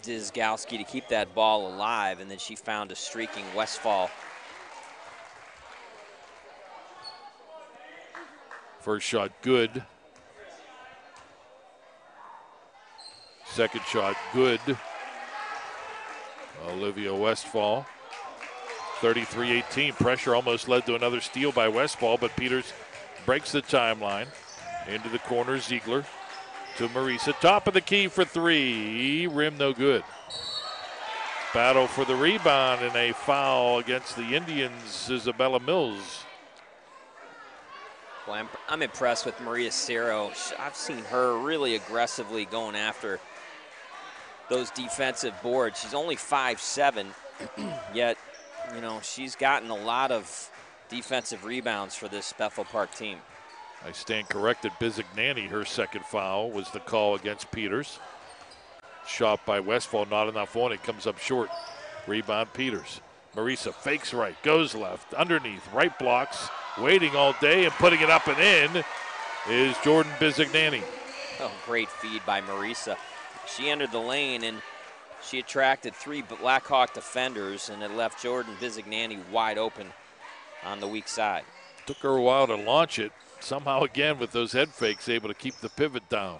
Dizgowski to keep that ball alive, and then she found a streaking Westfall. First shot good. Second shot good. Olivia Westfall. 33-18. Pressure almost led to another steal by Westfall, but Peters breaks the timeline. Into the corner, Ziegler to Marisa. Top of the key for three. Rim no good. Battle for the rebound and a foul against the Indians, Isabella Mills. Well, I'm impressed with Maria Cerro. I've seen her really aggressively going after those defensive boards. She's only 5'7", yet, you know, she's gotten a lot of defensive rebounds for this Bethel Park team. I stand corrected. Bizignani, her second foul, was the call against Peters. Shot by Westfall, not enough on it, comes up short. Rebound Peters. Marisa fakes right, goes left, underneath, right blocks, waiting all day and putting it up and in is Jordan Bizignani. Oh, great feed by Marisa. She entered the lane and she attracted three Blackhawk defenders, and it left Jordan Bizignani wide open on the weak side. Took her a while to launch it. Somehow again with those head fakes able to keep the pivot down.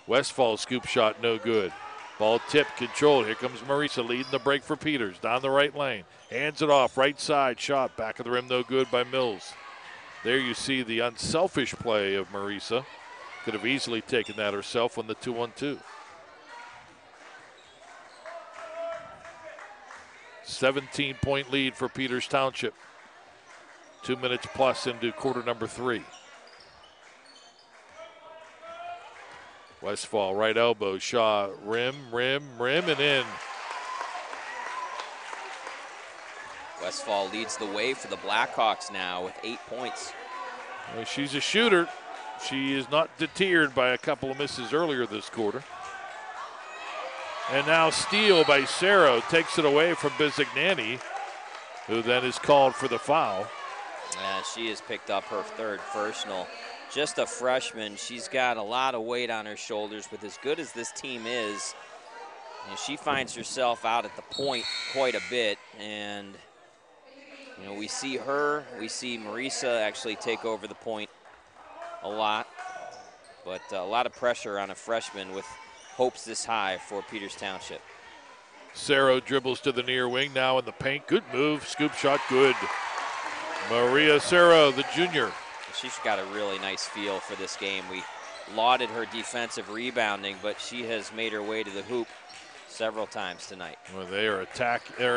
Westfall's scoop shot no good. Ball tipped, controlled. Here comes Marisa leading the break for Peters. Down the right lane. Hands it off, right side, shot. Back of the rim no good by Mills. There you see the unselfish play of Marisa. Could have easily taken that herself on the 2-on-2. 17-point lead for Peters Township. 2 minutes plus into quarter number 3. Westfall, right elbow, Shaw, rim, and in. Westfall leads the way for the Blackhawks now with 8 points. Well, she's a shooter. She is not deterred by a couple of misses earlier this quarter. And now steal by Cerro takes it away from Bizignani, who then is called for the foul. Yeah, she has picked up her third personal. Just a freshman. She's got a lot of weight on her shoulders. With as good as this team is, you know, she finds herself out at the point quite a bit. And, you know, we see Marisa actually take over the point a lot. But a lot of pressure on a freshman with hopes this high for Peters Township. Cerro dribbles to the near wing, now in the paint. Good move, scoop shot good. Maria Cerro, the junior. She's got a really nice feel for this game. We lauded her defensive rebounding, but she has made her way to the hoop several times tonight. Well, they're in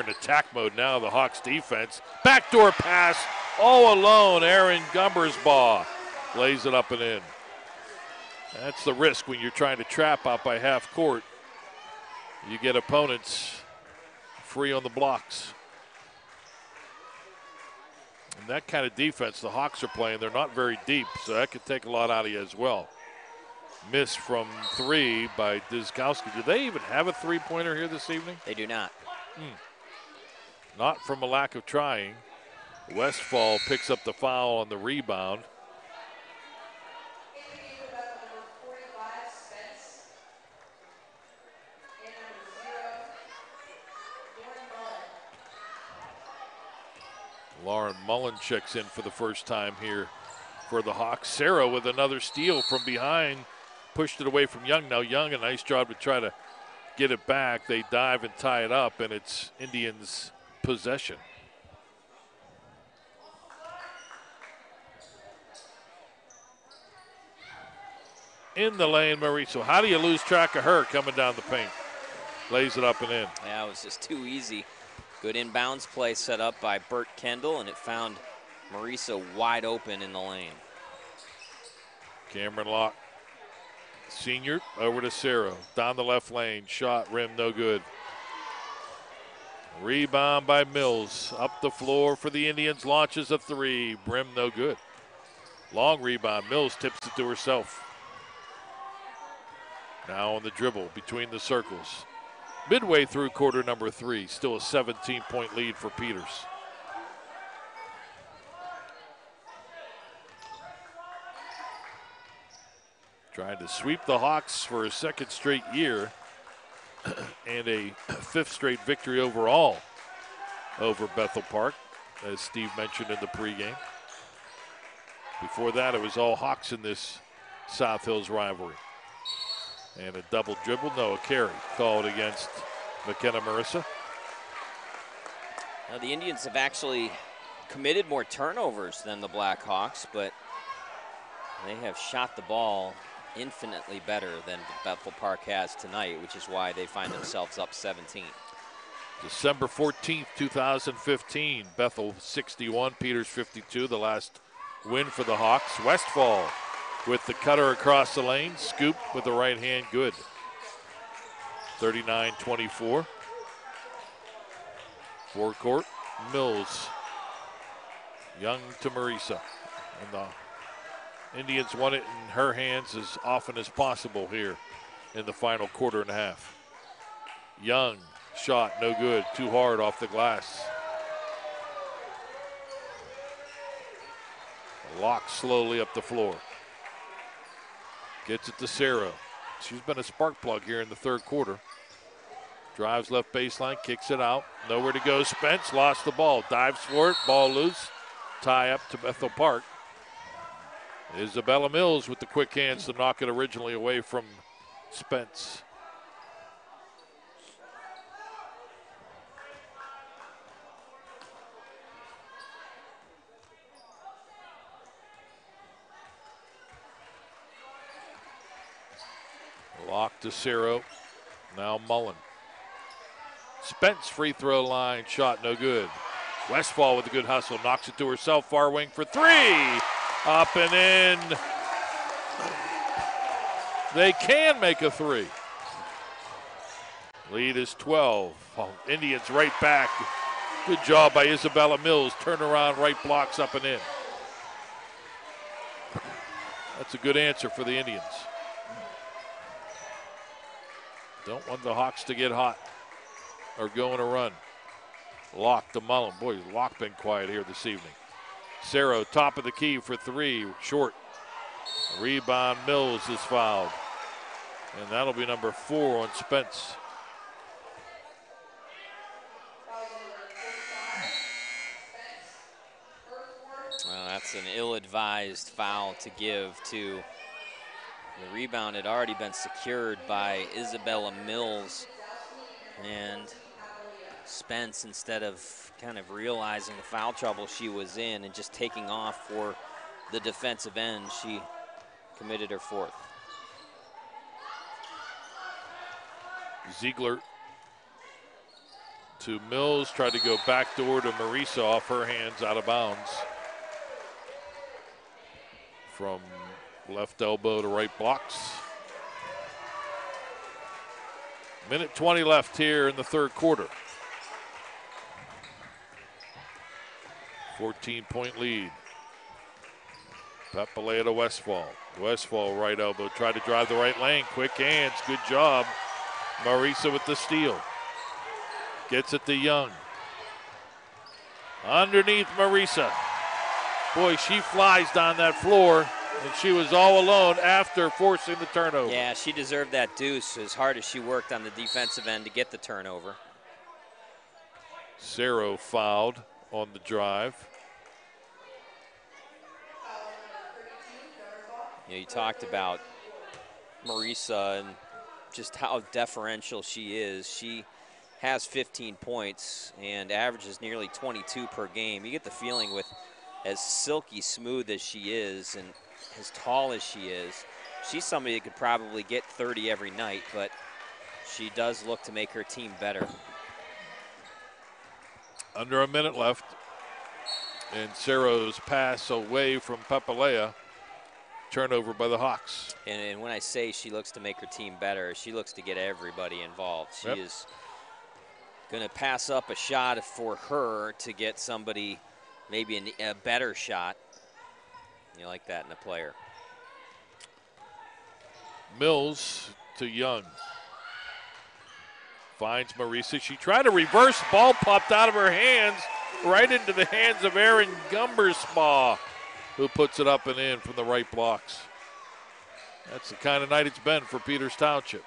attack mode now, the Hawks defense. Backdoor pass, all alone, Aaron Gumbersbaugh lays it up and in. That's the risk when you're trying to trap out by half court. You get opponents free on the blocks. And that kind of defense the Hawks are playing, they're not very deep, so that could take a lot out of you as well. Miss from three by Dizkowski. Do they even have a three-pointer here this evening? They do not. Not from a lack of trying. Westfall picks up the foul on the rebound. Lauren Mullen checks in for the first time here for the Hawks. Sarah with another steal from behind. Pushed it away from Young. Now Young, a nice job to try to get it back. They dive and tie it up, and it's Indians' possession. In the lane, Marisa. How do you lose track of her coming down the paint? Lays it up and in. Yeah, it was just too easy. Good inbounds play set up by Bert Kendall, and it found Marisa wide open in the lane. Cameron Locke, senior, over to Cerro. Down the left lane, shot, rim, no good. Rebound by Mills. Up the floor for the Indians, launches a three. Rim, no good. Long rebound, Mills tips it to herself. Now on the dribble between the circles. Midway through quarter number 3, still a 17-point lead for Peters. Trying to sweep the Hawks for a second straight year. and a 5th straight victory overall over Bethel Park, as Steve mentioned in the pregame. Before that, it was all Hawks in this South Hills rivalry. And a double dribble, no, a carry called against McKenna Marissa. Now, the Indians have actually committed more turnovers than the Blackhawks, but they have shot the ball infinitely better than Bethel Park has tonight, which is why they find themselves up 17. December 14th, 2015, Bethel 61, Peters 52, the last win for the Hawks. Westfall with the cutter across the lane, scoop with the right hand, good. 39-24. Forecourt, Mills, Young to Marisa. And the Indians want it in her hands as often as possible here in the final quarter and a half. Young, shot, no good, too hard off the glass. Lock slowly up the floor. Gets it to Sarah. She's been a spark plug here in the third quarter. Drives left baseline, kicks it out. Nowhere to go. Spence lost the ball. Dives for it. Ball loose. Tie up to Bethel Park. Isabella Mills with the quick hands to knock it originally away from Spence. Lock to Ciro. Now Mullen. Spence free throw line shot no good. Westfall with a good hustle. Knocks it to herself. Far wing for three. Up and in. They can make a three. Lead is 12. Indians right back. Good job by Isabella Mills. Turnaround right blocks up and in. That's a good answer for the Indians. Don't want the Hawks to get hot or go on a run. Locke to Mullen. Boy, Locke been quiet here this evening. Cerro, top of the key for three, short. Rebound, Mills is fouled. And that'll be number 4 on Spence. Well, that's an ill-advised foul to give to. The rebound had already been secured by Isabella Mills. And Spence, instead of kind of realizing the foul trouble she was in and just taking off for the defensive end, she committed her 4th. Ziegler to Mills, tried to go backdoor to Marisa, off her hands, out of bounds. From left elbow to right blocks. Minute 20 left here in the third quarter. 14-point lead. Papalea to Westfall. Westfall right elbow, tried to drive the right lane. Quick hands, good job. Marisa with the steal. Gets it to Young. Underneath Marisa. Boy, she flies down that floor, and she was all alone after forcing the turnover. Yeah, she deserved that deuce as hard as she worked on the defensive end to get the turnover. Cerro fouled on the drive. You know, you talked about Marisa and just how deferential she is. She has 15 points and averages nearly 22 per game. You get the feeling with as silky smooth as she is and as tall as she is, she's somebody that could probably get 30 every night, but she does look to make her team better. Under a minute left, and Cerro's pass away from Papalea. Turnover by the Hawks. And when I say she looks to make her team better, she looks to get everybody involved. She is going to pass up a shot for her to get somebody maybe a better shot. You like that in a player. Mills to Young. Finds Marisa. She tried to reverse. Ball popped out of her hands right into the hands of Aaron Gumberspaw, who puts it up and in from the right blocks. That's the kind of night it's been for Peters Township.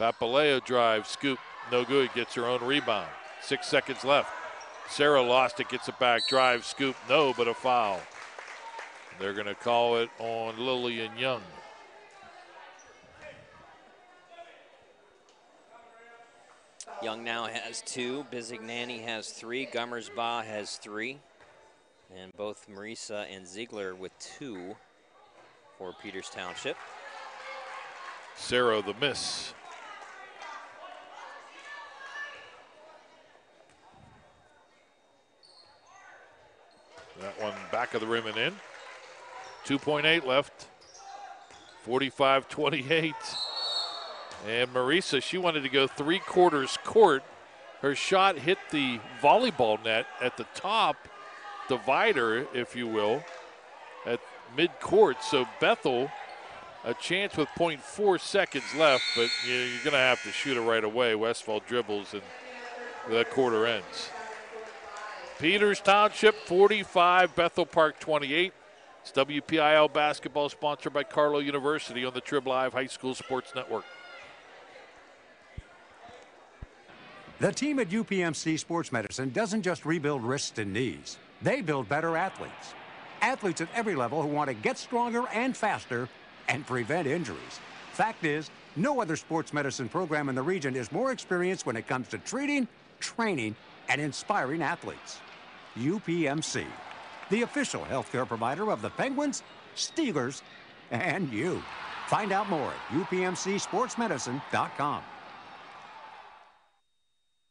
Papaleo drive, scoop, no good, gets her own rebound. 6 seconds left. Sarah lost it, gets it back, drive, scoop, no, but a foul. They're going to call it on Lillian Young. Young now has 2. Bizignani has 3. Gummersbaugh has 3. And both Marisa and Ziegler with 2 for Peters Township. Cerro the miss. That one back of the rim and in. 2.8 left. 45-28. And Marisa, she wanted to go 3/4 court. Her shot hit the volleyball net at the top divider, if you will, at mid-court. So Bethel, a chance with 0.4 seconds left, but you're going to have to shoot it right away. Westfall dribbles and the quarter ends. Peters Township 45, Bethel Park 28. It's WPIAL basketball sponsored by Carlow University on the Trib Live High School Sports Network. The team at UPMC Sports Medicine doesn't just rebuild wrists and knees. They build better athletes. Athletes at every level who want to get stronger and faster and prevent injuries. Fact is, no other sports medicine program in the region is more experienced when it comes to treating, training, and inspiring athletes. UPMC, the official healthcare provider of the Penguins, Steelers, and you. Find out more at upmcsportsmedicine.com.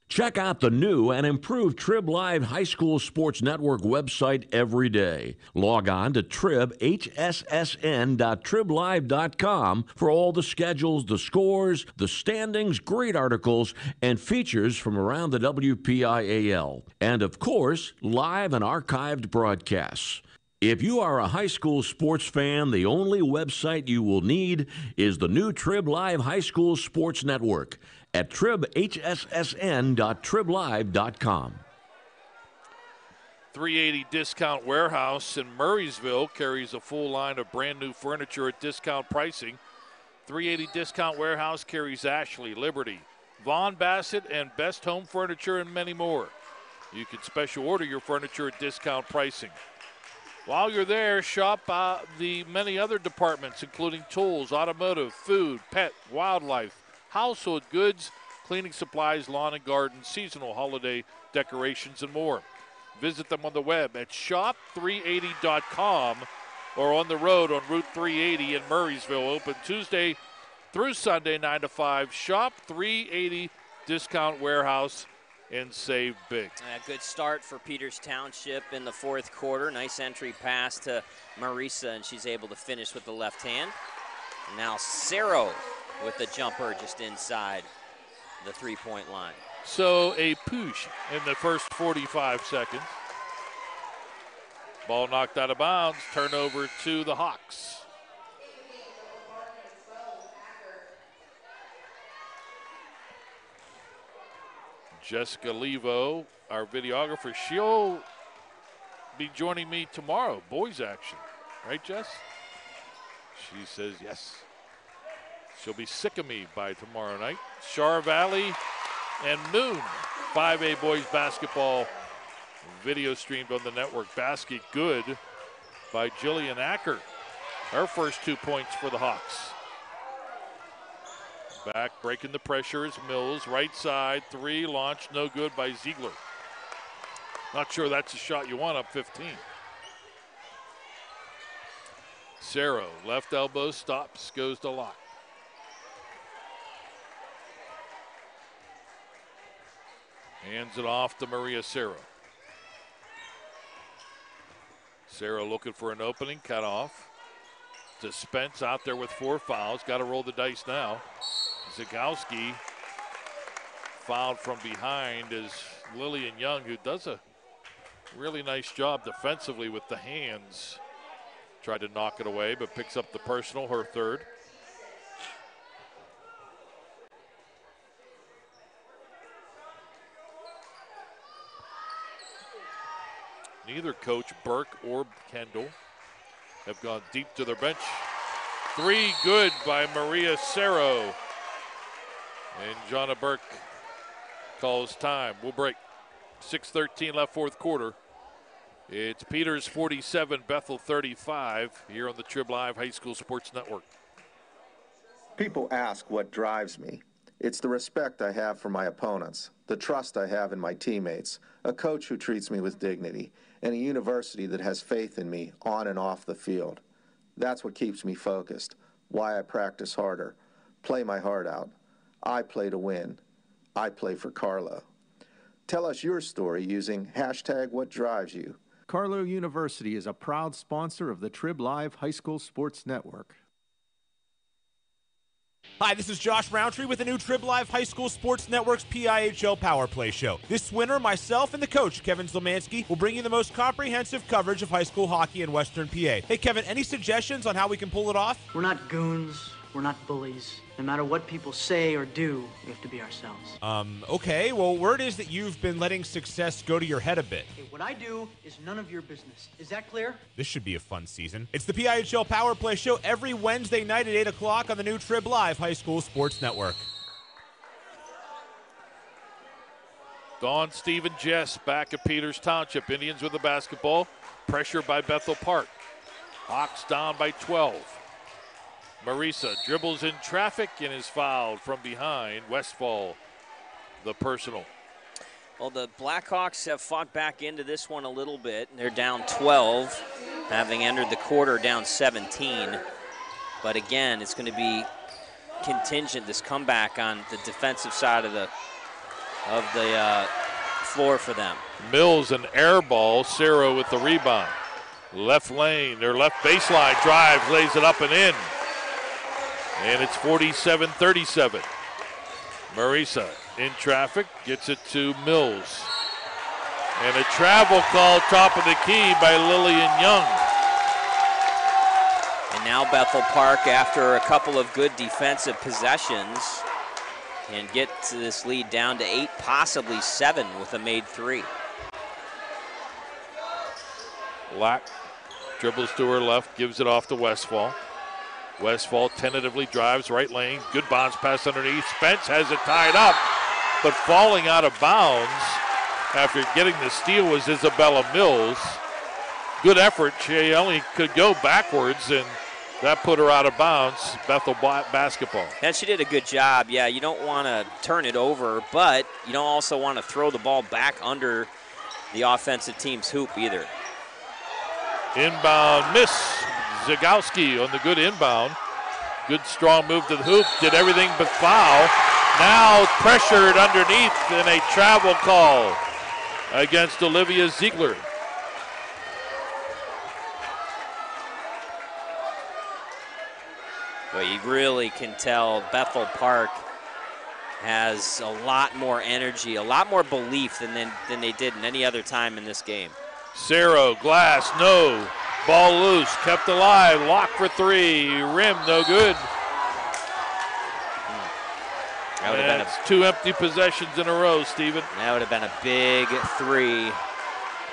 Check out the new and improved Trib Live High School Sports Network website every day. Log on to tribhssn.triblive.com for all the schedules, the scores, the standings, great articles, and features from around the WPIAL. And, of course, live and archived broadcasts. If you are a high school sports fan, the only website you will need is the new Trib Live High School Sports Network at tribhssn.triblive.com. 380 Discount Warehouse in Murraysville carries a full line of brand new furniture at discount pricing. 380 Discount Warehouse carries Ashley, Liberty, Vaughn Bassett, and Best Home Furniture, and many more. You can special order your furniture at discount pricing. While you're there, shop the many other departments, including tools, automotive, food, pet, wildlife, household goods, cleaning supplies, lawn and garden, seasonal holiday decorations, and more. Visit them on the web at shop380.com or on the road on Route 380 in Murraysville. Open Tuesday through Sunday, 9 to 5. Shop 380 Discount Warehouse and save big. A good start for Peters Township in the fourth quarter. Nice entry pass to Marisa, and she's able to finish with the left hand. And now Cerro with the jumper just inside the three-point line. So a push in the first 45 seconds. Ball knocked out of bounds. Turnover to the Hawks. Jessica Levo, our videographer, she'll be joining me tomorrow, boys action. Right, Jess? She says yes. She'll be sick of me by tomorrow night. Char Valley and Moon, 5A boys basketball video streamed on the network. Basket good by Jillian Acker. Her first 2 points for the Hawks. Back, breaking the pressure is Mills. Right side, three, launch, no good by Ziegler. Not sure that's a shot you want up 15. Cerro, left elbow, stops, goes to lock. Hands it off to Maria Cerro. Cerro looking for an opening, cut off. To Spence out there with 4 fouls. Got to roll the dice now. Zagowski fouled from behind is Lillian Young, who does a really nice job defensively with the hands. Tried to knock it away, but picks up the personal, her third. Neither Coach Burke or Kendall have gone deep to their bench. 3 good by Maria Cerro. And Jonna Burke calls time. We'll break. 6:13 left, fourth quarter. It's Peters 47, Bethel 35 here on the Trib Live High School Sports Network. People ask what drives me. It's the respect I have for my opponents, the trust I have in my teammates, a coach who treats me with dignity, and a university that has faith in me on and off the field. That's what keeps me focused, why I practice harder, play my heart out. I play to win. I play for Carlo. Tell us your story using #WhatDriveYou. Carlo University is a proud sponsor of the Trib Live High School Sports Network. Hi, this is Josh Roundtree with the new Trib Live High School Sports Network's PIHL Power Play Show. This winter, myself and the coach, Kevin Zlomansky, will bring you the most comprehensive coverage of high school hockey in Western PA. Hey, Kevin, any suggestions on how we can pull it off? We're not goons. We're not bullies. No matter what people say or do, we have to be ourselves. Okay. Well, word is that you've been letting success go to your head a bit. Okay, what I do is none of your business. Is that clear? This should be a fun season. It's the PIHL Power Play Show every Wednesday night at 8 o'clock on the new Trib Live High School Sports Network. Dawn, Stephen, Jess back at Peters Township. Indians with the basketball. Pressure by Bethel Park. Hawks down by 12. Marisa dribbles in traffic and is fouled from behind. Westfall, the personal. Well, the Blackhawks have fought back into this one a little bit. They're down 12, having entered the quarter down 17. But again, it's going to be contingent, this comeback on the defensive side of the floor for them. Mills, an air ball. Cerro with the rebound. Left lane, or left baseline, drives, lays it up and in. And it's 47-37. Marisa in traffic, gets it to Mills. And a travel call top of the key by Lillian Young. And now Bethel Park, after a couple of good defensive possessions, can get to this lead down to 8, possibly 7 with a made 3. Lack dribbles to her left, gives it off to Westfall. Westfall tentatively drives right lane. Good bounce pass underneath. Spence has it tied up, but falling out of bounds after getting the steal was Isabella Mills. Good effort. She only could go backwards, and that put her out of bounds. Bethel basketball. And she did a good job. Yeah, you don't want to turn it over, but you don't also want to throw the ball back under the offensive team's hoop either. Inbound miss. Zagowski on the good inbound. Good strong move to the hoop. Did everything but foul. Now pressured underneath in a travel call against Olivia Ziegler. Well, you really can tell Bethel Park has a lot more energy, a lot more belief than they did in any other time in this game. Cerro, glass, no. Ball loose, kept alive, locked for 3, rim, no good. That would have been 2 empty possessions in a row, Stephen. That would have been a big 3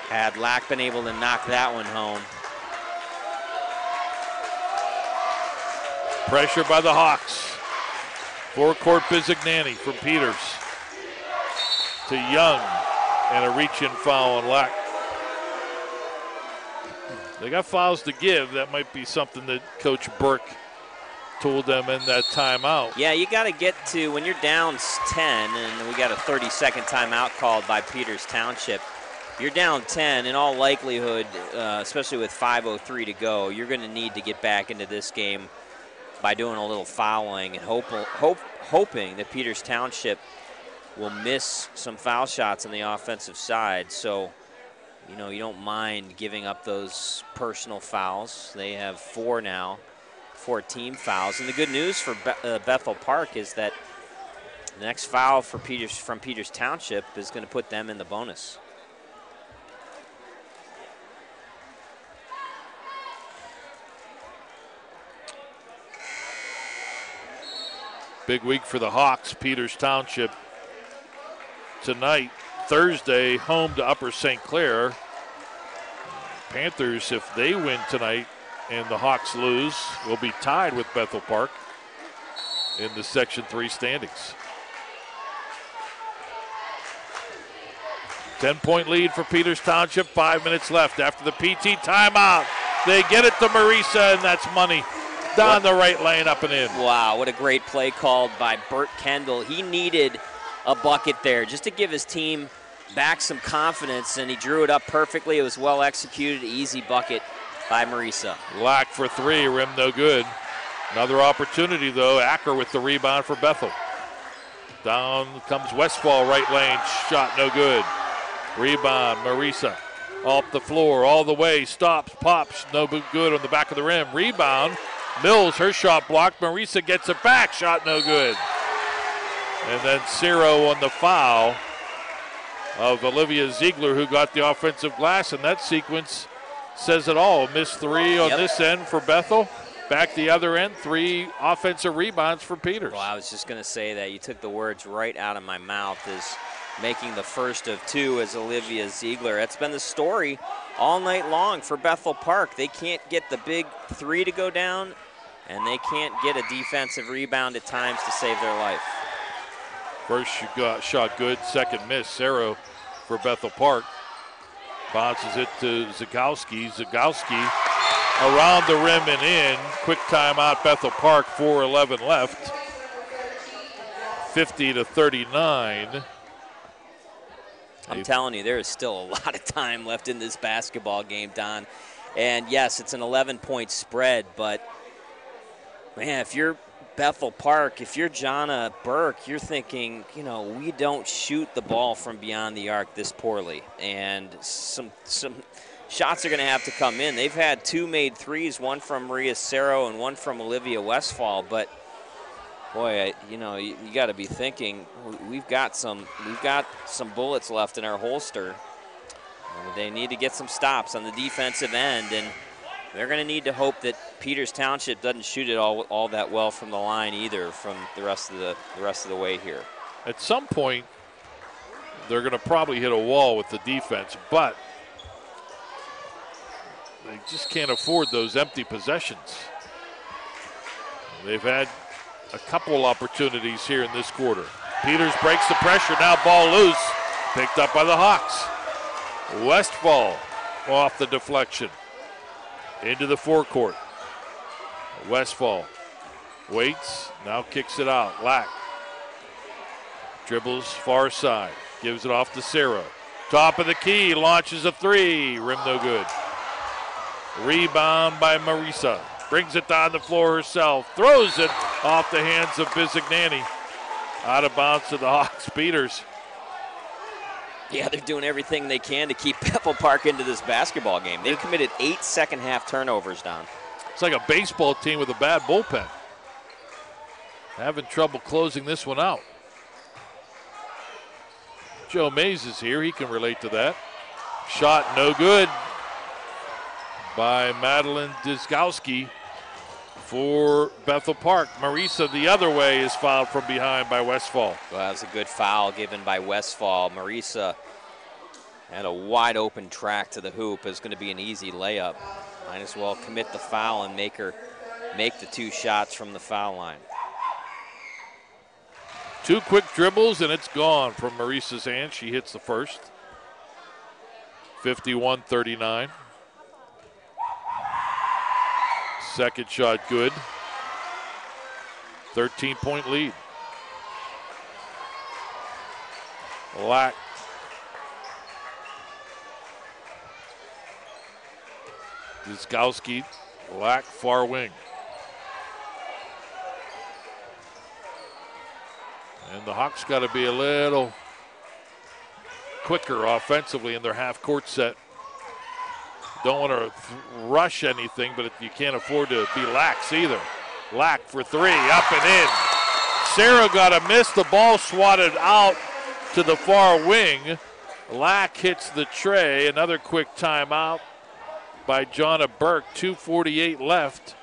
had Lack been able to knock that one home. Pressure by the Hawks. Forecourt Bizignani from Peters to Young, and a reach-in foul on Lack. They got fouls to give. That might be something that Coach Burke told them in that timeout. Yeah, you got to get to, when you're down 10, and we got a 30-second timeout called by Peters Township, you're down 10, in all likelihood, especially with 5:03 to go, you're going to need to get back into this game by doing a little fouling and hoping that Peters Township will miss some foul shots on the offensive side. So, you know, you don't mind giving up those personal fouls. They have 4 now, 4 team fouls. And the good news for Bethel Park is that the next foul for from Peters Township is going to put them in the bonus. Big week for the Hawks. Peters Township tonight, Thursday, home to Upper St. Clair. Panthers, if they win tonight and the Hawks lose, will be tied with Bethel Park in the Section 3 standings. 10-point lead for Peters Township, 5 minutes left after the PT timeout. They get it to Marisa, and that's money. Down the right lane, up and in. Wow, what a great play called by Bert Kendall. He needed a bucket there just to give his team back some confidence, and he drew it up perfectly. It was well executed, easy bucket by Marisa. Lack for three, rim no good. Another opportunity, though. Acker with the rebound for Bethel. Down comes Westfall, right lane, shot no good. Rebound, Marisa. Off the floor, all the way, stops, pops, no good on the back of the rim. Rebound, Mills, her shot blocked. Marisa gets it back, shot no good. And then Ciro on the foul of Olivia Ziegler, who got the offensive glass, and that sequence says it all. Missed three on this end for Bethel. Back the other end, 3 offensive rebounds for Peters. Well, I was just going to say that. You took the words right out of my mouth, is making the first of 2 as Olivia Ziegler. That's been the story all night long for Bethel Park. They can't get the big 3 to go down, and they can't get a defensive rebound at times to save their life. First shot good, second miss. Cerro for Bethel Park. Bounces it to Zagowski. Zagowski around the rim and in. Quick timeout, Bethel Park, 4:11 left. 50-39. I'm telling you, there is still a lot of time left in this basketball game, Don. And yes, it's an 11-point spread, but man, if you're Bethel Park, if you're Jonna Burke, you're thinking, you know, we don't shoot the ball from beyond the arc this poorly. And some shots are going to have to come in. They've had 2 made threes, one from Maria Cerro and one from Olivia Westfall. But boy, you know, you got to be thinking we've got some bullets left in our holster. They need to get some stops on the defensive end, and they're going to need to hope that Peters Township doesn't shoot it all that well from the line either, from the rest of the way here. At some point, they're going to probably hit a wall with the defense, but they just can't afford those empty possessions. They've had a couple opportunities here in this quarter. Peters breaks the pressure, now ball loose, picked up by the Hawks. Westfall off the deflection into the forecourt. Westfall waits, now kicks it out. Lack dribbles far side, gives it off to Cerro. Top of the key, launches a 3, rim no good. Rebound by Marisa, brings it down the floor herself, throws it off the hands of Bizignani. Out of bounds to the Hawks. Peters. Yeah, they're doing everything they can to keep Bethel Park into this basketball game. They've committed 8 second-half turnovers, Don. It's like a baseball team with a bad bullpen. Having trouble closing this one out. Joe Mays is here. He can relate to that. Shot no good by Madeline Dyskowski for Bethel Park. Marisa the other way is fouled from behind by Westfall. Well, that was a good foul given by Westfall. Marisa had a wide open track to the hoop. It's going to be an easy layup. Might as well commit the foul and make the 2 shots from the foul line. 2 quick dribbles and it's gone from Marisa's hand. She hits the first. 51-39. Second shot good. 13-point lead. Lack. Dyskowski, Lack, far wing. And the Hawks got to be a little quicker offensively in their half-court set. Don't want to rush anything, but you can't afford to be lax either. Lack for 3, up and in. Sarah got a miss. The ball swatted out to the far wing. Lack hits the tray. Another quick timeout by Jonna Burke. 2:48 left,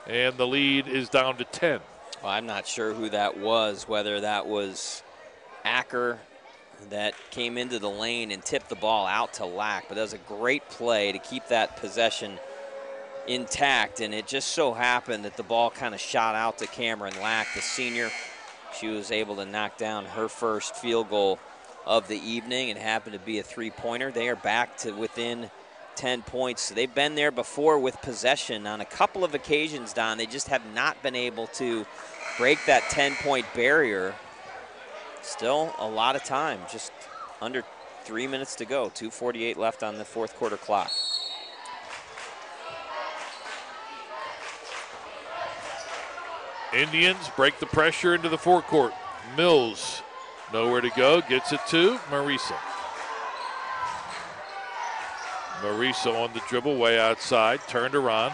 and the lead is down to 10. Well, I'm not sure who that was, whether that was Acker that came into the lane and tipped the ball out to Lack, but that was a great play to keep that possession intact, and it just so happened that the ball kind of shot out to Cameron Lack, the senior. She was able to knock down her first field goal of the evening. It happened to be a three-pointer. They are back to within 10 points. They've been there before with possession on a couple of occasions, Don. They just have not been able to break that 10-point barrier. Still a lot of time, just under 3 minutes to go. 2:48 left on the fourth quarter clock. Indians break the pressure into the forecourt. Mills, nowhere to go, gets it to Marisa. Marisa on the dribble, way outside, turned around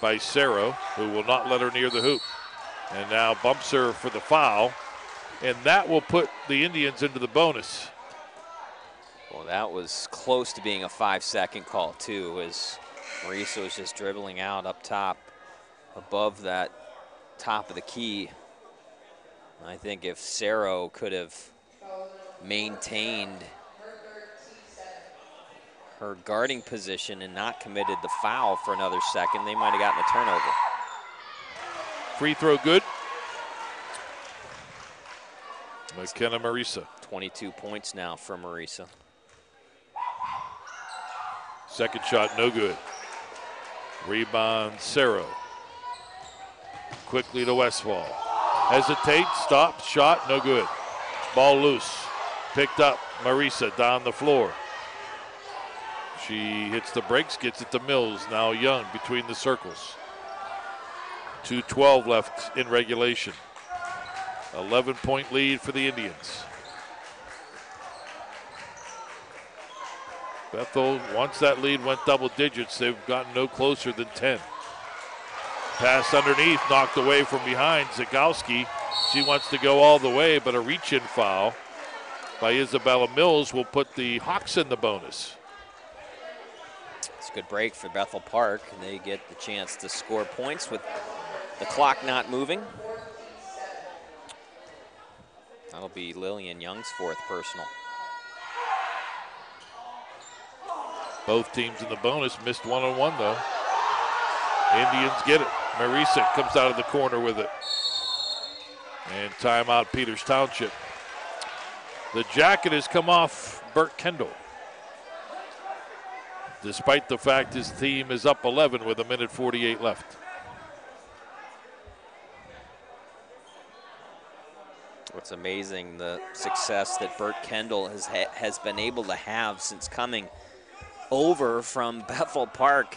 by Cerro, who will not let her near the hoop. And now bumps her for the foul, and that will put the Indians into the bonus. Well, that was close to being a 5-second call, too, as Marisa was just dribbling out up top above that top of the key. I think if Cerro could have maintained her guarding position and not committed the foul for another second, they might have gotten a turnover. Free throw good. McKenna Marisa. 22 points now for Marisa. Second shot, no good. Rebound, Cerro. Quickly to Westfall. Hesitates, stops, shot, no good. Ball loose. Picked up, Marisa down the floor. She hits the brakes, gets it to Mills. Now Young between the circles. 2:12 left in regulation. 11-point lead for the Indians. Bethel, once that lead went double digits, they've gotten no closer than 10. Pass underneath, knocked away from behind. Zagowski, she wants to go all the way, but a reach-in foul by Isabella Mills will put the Hawks in the bonus. It's a good break for Bethel Park, and they get the chance to score points with the clock not moving. That'll be Lillian Young's fourth personal. Both teams in the bonus missed one-on-one, though. Indians get it. Marisa comes out of the corner with it. And timeout, Peters Township. The jacket has come off Burt Kendall, despite the fact his team is up 11 with 1:48 left. What's amazing, the success that Burt Kendall has been able to have since coming over from Bethel Park.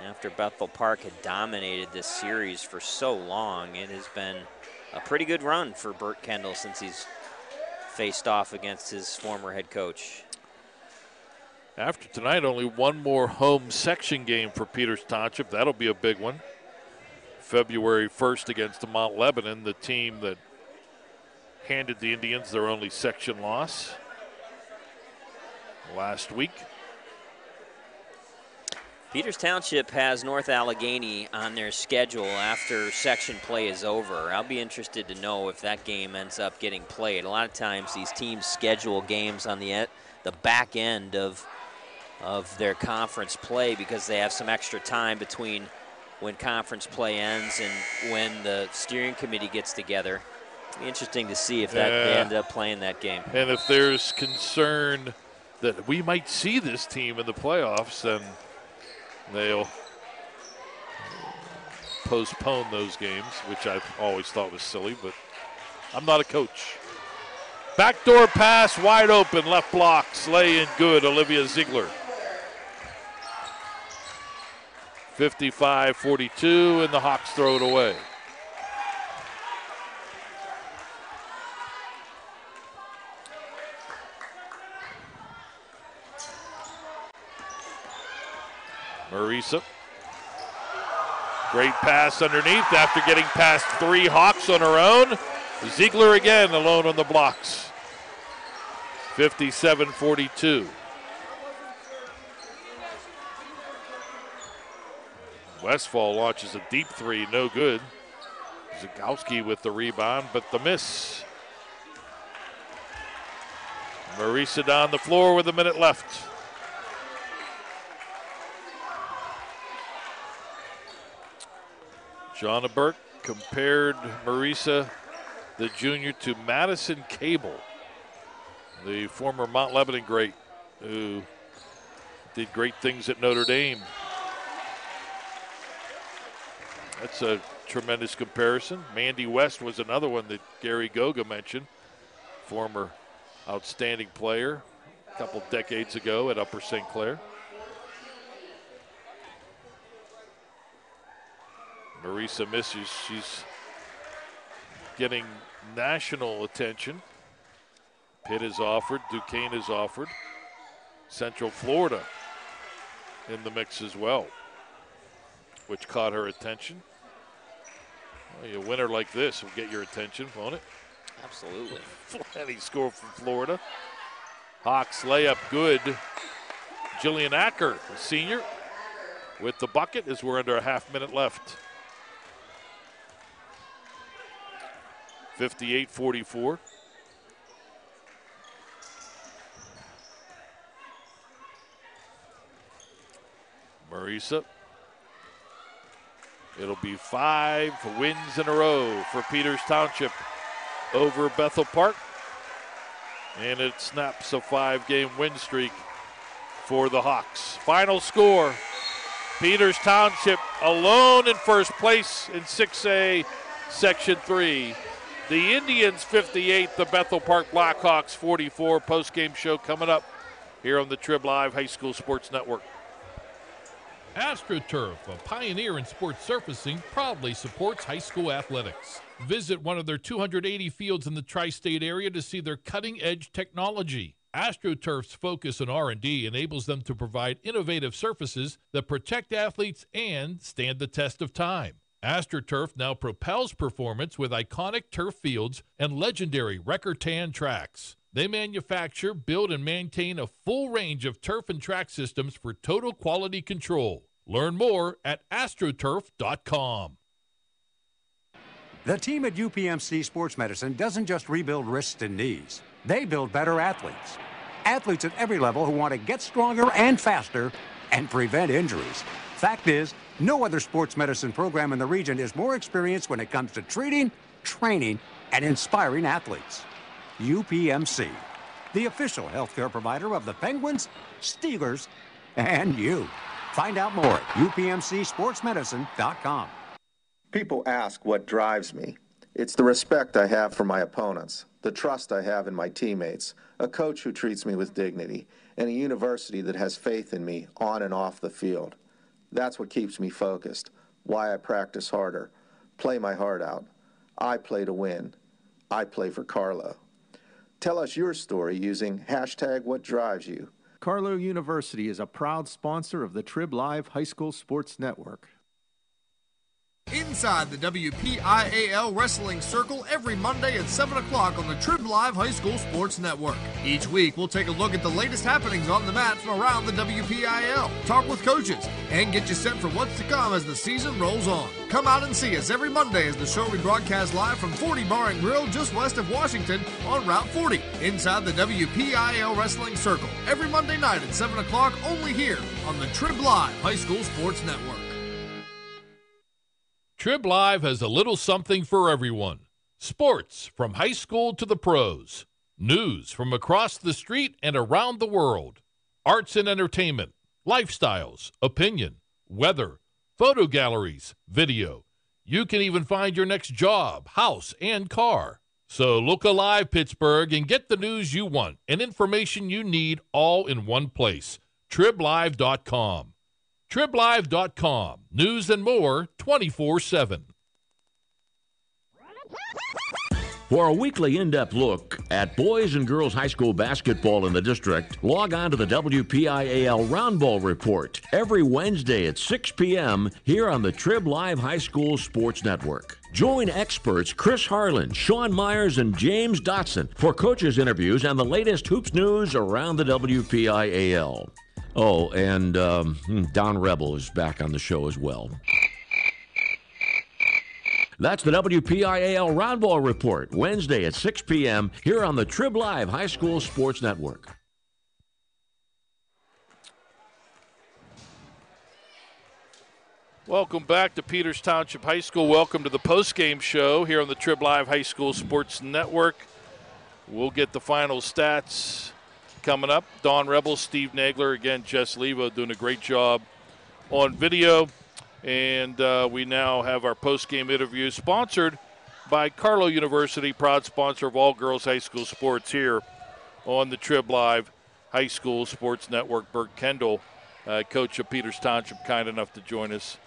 After Bethel Park had dominated this series for so long, it has been a pretty good run for Burt Kendall since he's faced off against his former head coach. After tonight, only one more home section game for Peters Township. That'll be a big one. February 1st against the Mount Lebanon, the team that handed the Indians their only section loss last week. Peters Township has North Allegheny on their schedule after section play is over. I'll be interested to know if that game ends up getting played. A lot of times these teams schedule games on the back end of their conference play because they have some extra time between when conference play ends and when the steering committee gets together. It'll be interesting to see if they end up playing that game. And if there's concern that we might see this team in the playoffs, then they'll postpone those games, which I've always thought was silly, but I'm not a coach. Backdoor pass, wide open, left block, lay in good, Olivia Ziegler. 55-42, and the Hawks throw it away. Marisa. Great pass underneath after getting past three Hawks on her own. Ziegler again alone on the blocks. 57-42. Westfall launches a deep three, no good. Zagowski with the rebound, but the miss. Marisa down the floor with a minute left. Shauna Burke compared Marisa, the junior, to Madison Cable. the former Mount Lebanon great who did great things at Notre Dame. That's a tremendous comparison. Mandy West was another one that Gary Goga mentioned, former outstanding player a couple decades ago at Upper St. Clair. Marisa misses. She's getting national attention. Pitt is offered. Duquesne is offered. Central Florida in the mix as well, which caught her attention. Well, a winner like this will get your attention, won't it? Absolutely. Flatty score from Florida. Hawks layup good. Jillian Acker, the senior, with the bucket as we're under a half-minute left. 58-44. Marisa. It'll be 5 wins in a row for Peters Township over Bethel Park. And it snaps a 5-game win streak for the Hawks. Final score, Peters Township alone in first place in 6A Section 3. The Indians 58, the Bethel Park Blackhawks 44. Post-game show coming up here on the Trib Live High School Sports Network. AstroTurf, a pioneer in sports surfacing, proudly supports high school athletics. Visit one of their 280 fields in the tri-state area to see their cutting-edge technology. AstroTurf's focus on R&D enables them to provide innovative surfaces that protect athletes and stand the test of time. AstroTurf now propels performance with iconic turf fields and legendary Record-Tan tracks. They manufacture, build, and maintain a full range of turf and track systems for total quality control. Learn more at astroturf.com. The team at UPMC Sports Medicine doesn't just rebuild wrists and knees. They build better athletes. Athletes at every level who want to get stronger and faster and prevent injuries. Fact is, no other sports medicine program in the region is more experienced when it comes to treating, training, and inspiring athletes. UPMC, the official healthcare provider of the Penguins, Steelers, and you. Find out more at upmcsportsmedicine.com. People ask what drives me. It's the respect I have for my opponents, the trust I have in my teammates, a coach who treats me with dignity, and a university that has faith in me on and off the field. That's what keeps me focused, why I practice harder, play my heart out. I play to win. I play for Carlo. Tell us your story using #WhatDrivesYou. Carlo University is a proud sponsor of the Trib Live High School Sports Network. Inside the WPIAL Wrestling Circle every Monday at 7 o'clock on the Trib Live High School Sports Network. Each week, we'll take a look at the latest happenings on the mat from around the WPIAL, talk with coaches, and get you set for what's to come as the season rolls on. Come out and see us every Monday as the show we broadcast live from 40 Bar and Grill just west of Washington on Route 40. Inside the WPIAL Wrestling Circle every Monday night at 7 o'clock only here on the Trib Live High School Sports Network. Trib Live has a little something for everyone. Sports from high school to the pros. News from across the street and around the world. Arts and entertainment. Lifestyles. Opinion. Weather. Photo galleries. Video. You can even find your next job, house, and car. So look alive, Pittsburgh, and get the news you want and information you need all in one place. TribLive.com. TribLive.com. News and more 24/7. For a weekly in-depth look at boys and girls high school basketball in the district, log on to the WPIAL Round Ball Report every Wednesday at 6 p.m. here on the Trib Live High School Sports Network. Join experts Chris Harlan, Sean Myers, and James Dawson for coaches' interviews and the latest hoops news around the WPIAL. Oh, and Don Rebel is back on the show as well. That's the WPIAL Round Ball Report, Wednesday at 6 p.m. here on the Trib Live High School Sports Network. Welcome back to Peters Township High School. Welcome to the post-game show here on the Trib Live High School Sports Network. We'll get the final stats coming up. Dawn Rebel, Steve Nagler, again, Jess Levo doing a great job on video. And we now have our post-game interview sponsored by Carlow University, proud sponsor of all girls high school sports here on the Trib Live High School Sports Network. Bert Kendall, coach of Peters Township, kind enough to join us.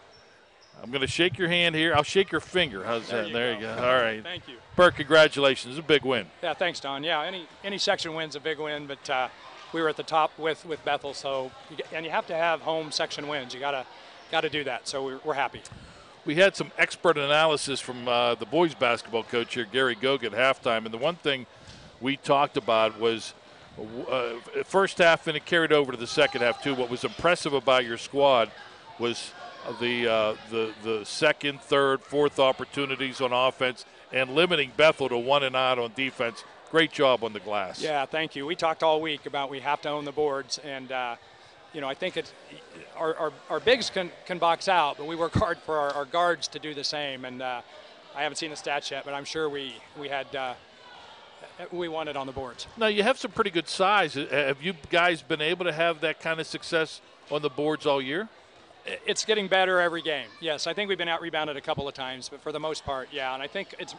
I'm going to shake your hand here. I'll shake your finger. How's that? There you go. All right. Thank you. Bert, congratulations. It's a big win. Yeah, thanks, Don. Yeah, any section win's a big win, but we were at the top with Bethel, so you have to have home section wins. You gotta do that. So we're happy. We had some expert analysis from the boys basketball coach here, Gary Gogue, at halftime, and the one thing we talked about was first half, and it carried over to the second half too. What was impressive about your squad was the second, third, fourth opportunities on offense and limiting Bethel to 1 and out on defense. Great job on the glass. Yeah, thank you. We talked all week about we have to own the boards, and I think it's our bigs can box out, but we work hard for our guards to do the same. And I haven't seen the stats yet, but I'm sure we won it on the boards. Now, you have some pretty good size. Have you guys been able to have that kind of success on the boards all year? It's getting better every game. Yes, I think we've been out-rebounded a couple of times, but for the most part, yeah. And I think it's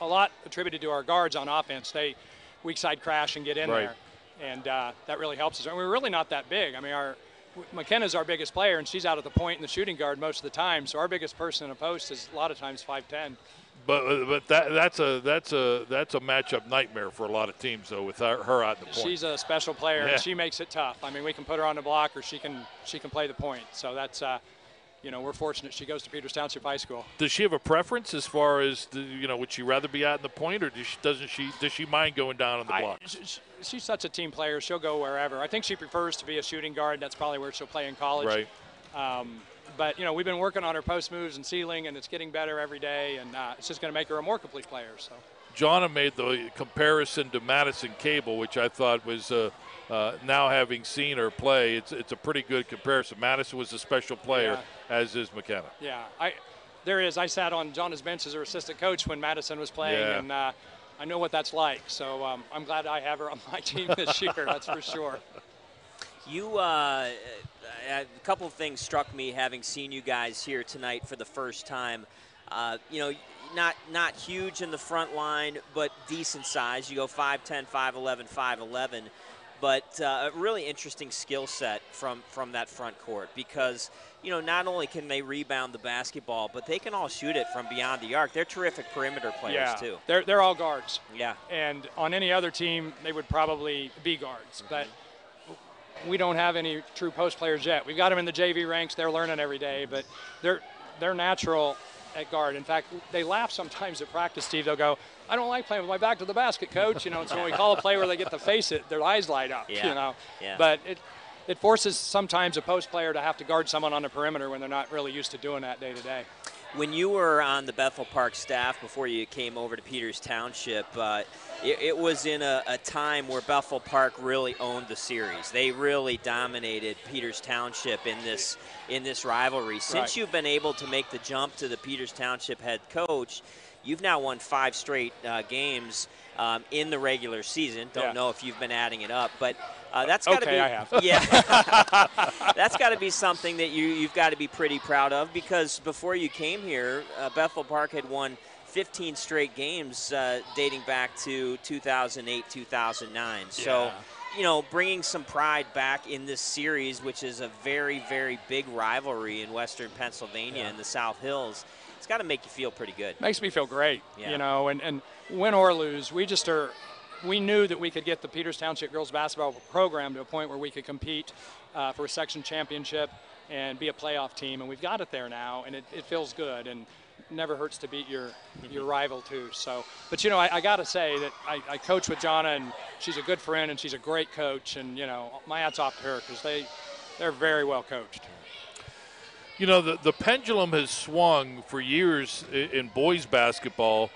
a lot attributed to our guards on offense. They weak side crash and get in there, and that really helps us. And we're really not that big. I mean, McKenna's our biggest player, and she's out at the point in the shooting guard most of the time. So our biggest person in a post is a lot of times 5'10". But that's a matchup nightmare for a lot of teams, though, with her out in the point. She's a special player, and she makes it tough. I mean, we can put her on the block, or she can play the point. So that's we're fortunate she goes to Peters Township High School. Does she have a preference as far as would she rather be out in the point, or does she mind going down on the block? She's such a team player; she'll go wherever. I think she prefers to be a shooting guard. That's probably where she'll play in college. Right. But we've been working on her post moves and ceiling, and it's getting better every day, and it's just going to make her a more complete player. So. Jonna made the comparison to Madison Cable, which I thought was now having seen her play, it's a pretty good comparison. Madison was a special player, as is McKenna. Yeah, I sat on Jonna's bench as her assistant coach when Madison was playing, and I know what that's like. So I'm glad I have her on my team this year. That's for sure. A couple of things struck me having seen you guys here tonight for the first time. Not huge in the front line, but decent size. You go 5'10", 5'11", 5'11", but a really interesting skill set from that front court because, not only can they rebound the basketball, but they can all shoot it from beyond the arc. They're terrific perimeter players, too. They're all guards. Yeah. And on any other team, they would probably be guards, but we don't have any true post players yet. We've got them in the JV ranks. They're learning every day, but they're natural at guard. In fact, they laugh sometimes at practice, Steve. They'll go, I don't like playing with my back to the basket, coach. And so when we call a play where they get to face it, their eyes light up, Yeah. But it forces sometimes a post player to have to guard someone on the perimeter when they're not really used to doing that day to day. When you were on the Bethel Park staff before you came over to Peters Township, it was in a time where Bethel Park really owned the series. They really dominated Peters Township in this rivalry. Since you've been able to make the jump to the Peters Township head coach, you've now won 5 straight games in the regular season. Don't know if you've been adding it up, but that's got to be. I have. Yeah, that's got to be something that you've got to be pretty proud of because before you came here, Bethel Park had won 15 straight games dating back to 2008, 2009. So, bringing some pride back in this series, which is a very, very big rivalry in Western Pennsylvania in the South Hills. It's got to make you feel pretty good. Makes me feel great, and win or lose, we knew that we could get the Peters Township girls basketball program to a point where we could compete for a section championship and be a playoff team, and we've got it there now, and it feels good, and never hurts to beat your rival too. So, but I got to say that I coach with Jonna, and she's a good friend, and she's a great coach, and my hat's off to her because they're very well coached. The pendulum has swung for years in boys basketball.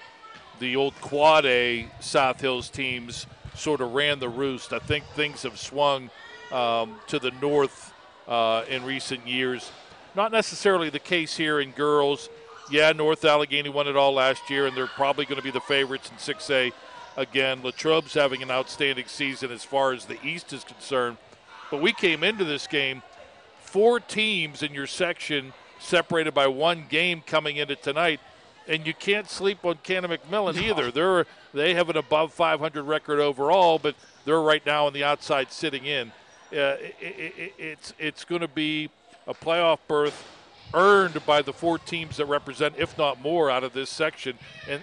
The old Quad A South Hills teams sort of ran the roost. I think things have swung to the north in recent years. Not necessarily the case here in girls. Yeah, North Allegheny won it all last year, and they're probably going to be the favorites in 6A Again, Latrobe's having an outstanding season as far as the East is concerned. But we came into this game 4 teams in your section separated by 1 game coming into tonight. And you can't sleep on Cannon-McMillan either. They have an above 500 record overall, but they're right now on the outside sitting in. It's going to be a playoff berth earned by the 4 teams that represent, if not more, out of this section,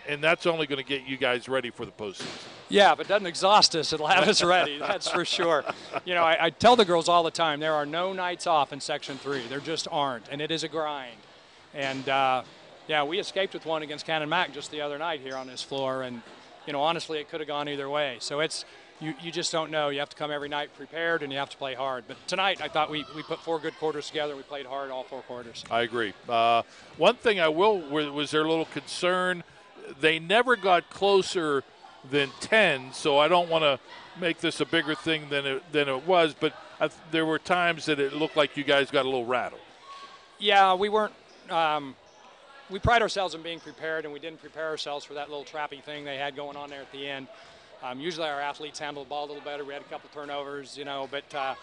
and that's only going to get you guys ready for the postseason. Yeah, if it doesn't exhaust us, it'll have us ready. That's for sure. You know, I tell the girls all the time, there are no nights off in Section 3. There just aren't, and it is a grind. And, yeah, we escaped with one against Cannon Mac just the other night here on this floor, and, you know, honestly, it could have gone either way. So it's you just don't know. You have to come every night prepared, and you have to play hard. But tonight, I thought we put 4 good quarters together. We played hard all 4 quarters. I agree. One thing was there a little concern. They never got closer than 10, so I don't want to make this a bigger thing than it was, but there were times that it looked like you guys got a little rattled. Yeah, we weren't we pride ourselves in being prepared, and we didn't prepare ourselves for that little trappy thing they had going on there at the end. Usually our athletes handle the ball a little better. We had a couple turnovers, you know, but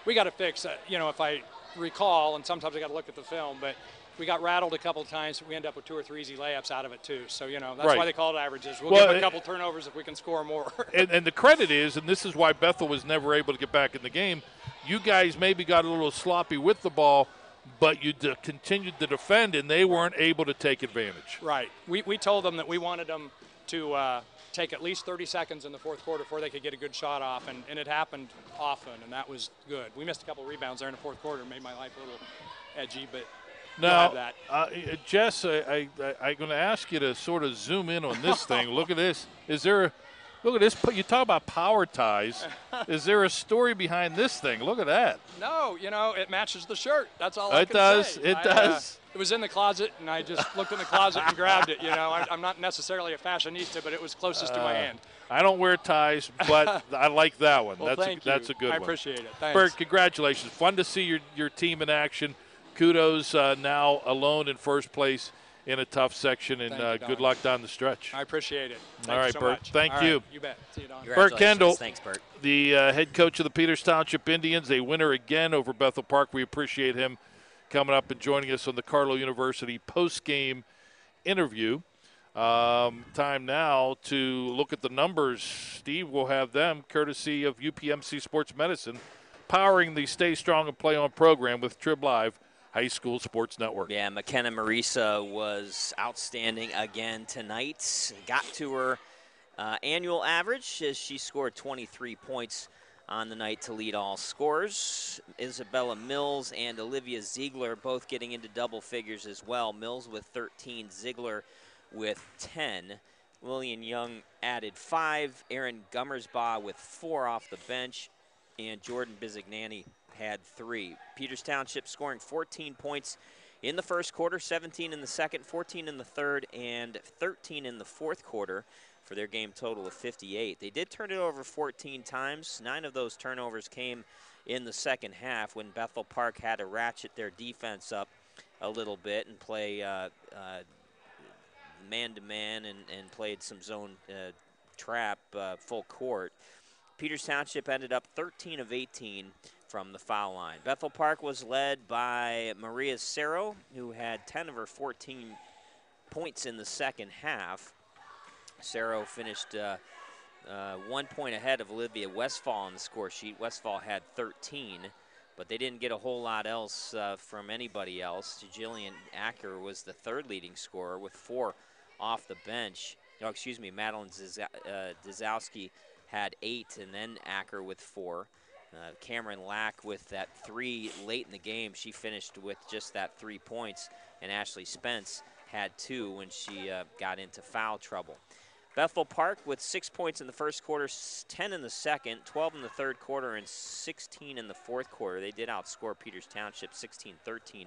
we got to fix it. You know, if I recall, and sometimes I got to look at the film, but we got rattled a couple of times. We end up with 2 or 3 easy layups out of it too. So, you know, that's why they call it averages. We'll give a couple turnovers if we can score more. and the credit is, and this is why Bethel was never able to get back in the game, you guys maybe got a little sloppy with the ball, but you continued to defend, and they weren't able to take advantage. Right. We told them that we wanted them to take at least 30 seconds in the 4th quarter before they could get a good shot off, and it happened often, and that was good. We missed a couple rebounds there in the 4th quarter, made my life a little edgy, but now, that. Jess, I'm going to ask you to sort of zoom in on this thing. Look at this. Look at this. You talk about power ties. Is there a story behind this thing? Look at that. No, you know, it matches the shirt. That's all I can say. It does. It was in the closet, and I just looked in the closet and grabbed it. You know, I'm not necessarily a fashionista, but it was closest to my hand. I don't wear ties, but I like that one. Well, that's a good one. I appreciate it. Thanks. Bert, congratulations. Fun to see your team in action. Kudos now alone in first place in a tough section, and good luck down the stretch. I appreciate it. All right, so Bert. much. Thank you. Right, you bet. See you, Don. Bert Kendall. Thanks, Bert. The head coach of the Peters Township Indians, a winner again over Bethel Park. We appreciate him coming up and joining us on the Carlow University post-game interview. Time now to look at the numbers. Steve will have them courtesy of UPMC Sports Medicine, powering the Stay Strong and Play On program with Trib Live High School Sports Network. Yeah, McKenna Marisa was outstanding again tonight. Got to her annual average as she scored 23 points on the night to lead all scorers. Isabella Mills and Olivia Ziegler both getting into double figures as well. Mills with 13, Ziegler with 10. Lillian Young added 5. Erin Gummersbaugh with 4 off the bench. And Jordan Bizignani had 3. Peters Township scoring 14 points in the first quarter, 17 in the second, 14 in the third, and 13 in the fourth quarter for their game total of 58. They did turn it over 14 times. 9 of those turnovers came in the second half when Bethel Park had to ratchet their defense up a little bit and play man-to-man and played some zone trap full court. Peters Township ended up 13 of 18 from the foul line. Bethel Park was led by Maria Cerro, who had 10 of her 14 points in the second half. Cerro finished 1 point ahead of Olivia Westfall on the score sheet. Westfall had 13, but they didn't get a whole lot else from anybody else. Jillian Acker was the 3rd leading scorer with 4 off the bench. Oh, excuse me, Madeline Dzowski had 8, and then Acker with 4. Cameron Lack with that 3 late in the game. She finished with just that 3 points, and Ashley Spence had 2 when she got into foul trouble. Bethel Park with 6 points in the first quarter, 10 in the second, 12 in the third quarter, and 16 in the fourth quarter. They did outscore Peters Township 16-13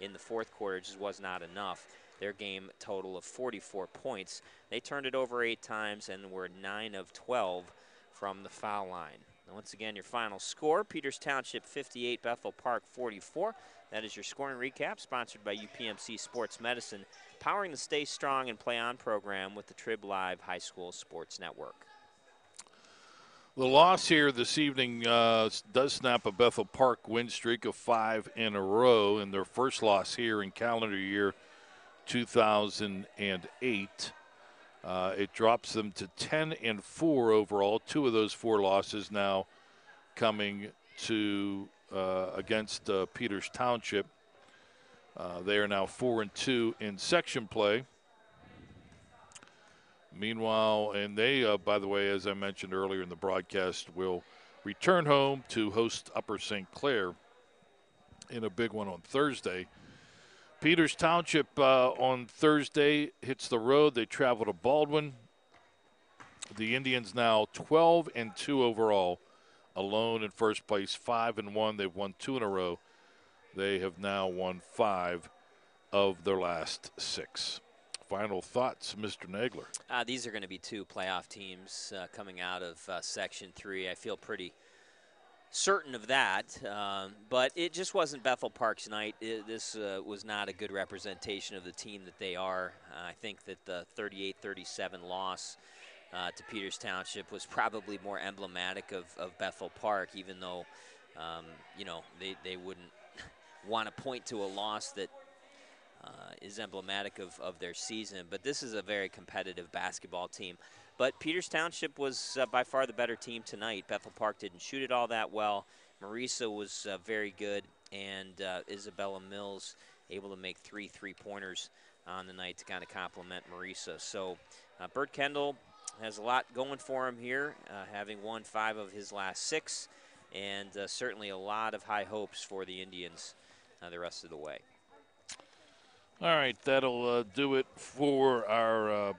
in the fourth quarter. It just was not enough. Their game total of 44 points. They turned it over 8 times and were 9 of 12 from the foul line. Once again, your final score, Peters Township 58, Bethel Park 44. That is your scoring recap, sponsored by UPMC Sports Medicine, powering the Stay Strong and Play On program with the Trib Live High School Sports Network. The loss here this evening does snap a Bethel Park win streak of 5 in a row, and their first loss here in calendar year 2008. It drops them to 10-4 overall. 2 of those 4 losses now coming to against Peters Township. They are now 4-2 in section play. Meanwhile, and they, by the way, as I mentioned earlier in the broadcast, will return home to host Upper St. Clair in a big one on Thursday. Peters Township on Thursday hits the road. They travel to Baldwin. The Indians now 12-2 overall, alone in first place, 5-1. They've won 2 in a row. They have now won 5 of their last 6. Final thoughts, Mr. Nagler? These are going to be 2 playoff teams coming out of Section 3. I feel pretty certain of that, but it just wasn't Bethel Park's night. This was not a good representation of the team that they are. I think that the 38-37 loss to Peters Township was probably more emblematic of Bethel Park, even though, you know, they wouldn't want to point to a loss that is emblematic of their season. But this is a very competitive basketball team. But Peters Township was by far the better team tonight. Bethel Park didn't shoot it all that well. Marisa was very good, and Isabella Mills able to make 3 3-pointers on the night to kind of complement Marisa. So Bert Kendall has a lot going for him here, having won 5 of his last 6, and certainly a lot of high hopes for the Indians the rest of the way. All right, that'll do it for our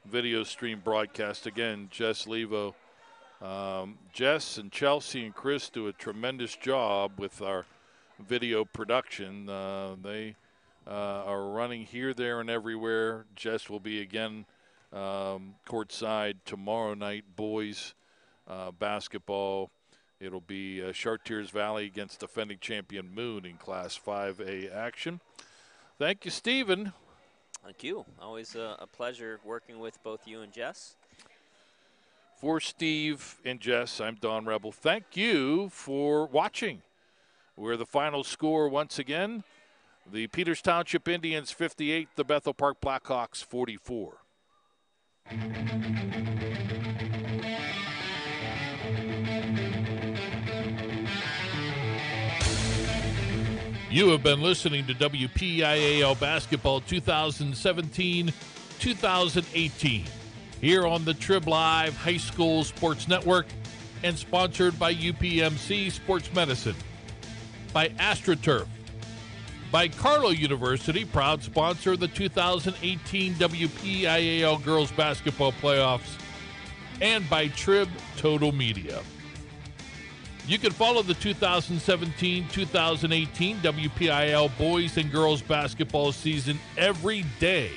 video stream broadcast. Again, Jess Levo. Jess and Chelsea and Chris do a tremendous job with our video production. They are running here, there, and everywhere. Jess will be again courtside tomorrow night, boys basketball. It'll be Chartiers Valley against defending champion Moon in Class 5A action. Thank you, Stephen. Thank you. Always a pleasure working with both you and Jess. For Steve and Jess, I'm Don Rebel. Thank you for watching. We're the final score once again. The Peters Township Indians 58, the Bethel Park Blackhawks 44. You have been listening to WPIAL Basketball 2017-2018 here on the Trib Live High School Sports Network and sponsored by UPMC Sports Medicine, by AstroTurf, by Carlow University, proud sponsor of the 2018 WPIAL Girls Basketball Playoffs, and by Trib Total Media. You can follow the 2017-2018 WPIAL boys and girls basketball season every day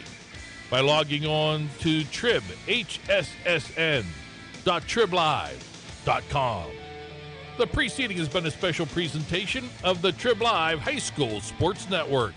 by logging on to tribhssn.triblive.com. The preceding has been a special presentation of the Trib Live High School Sports Network.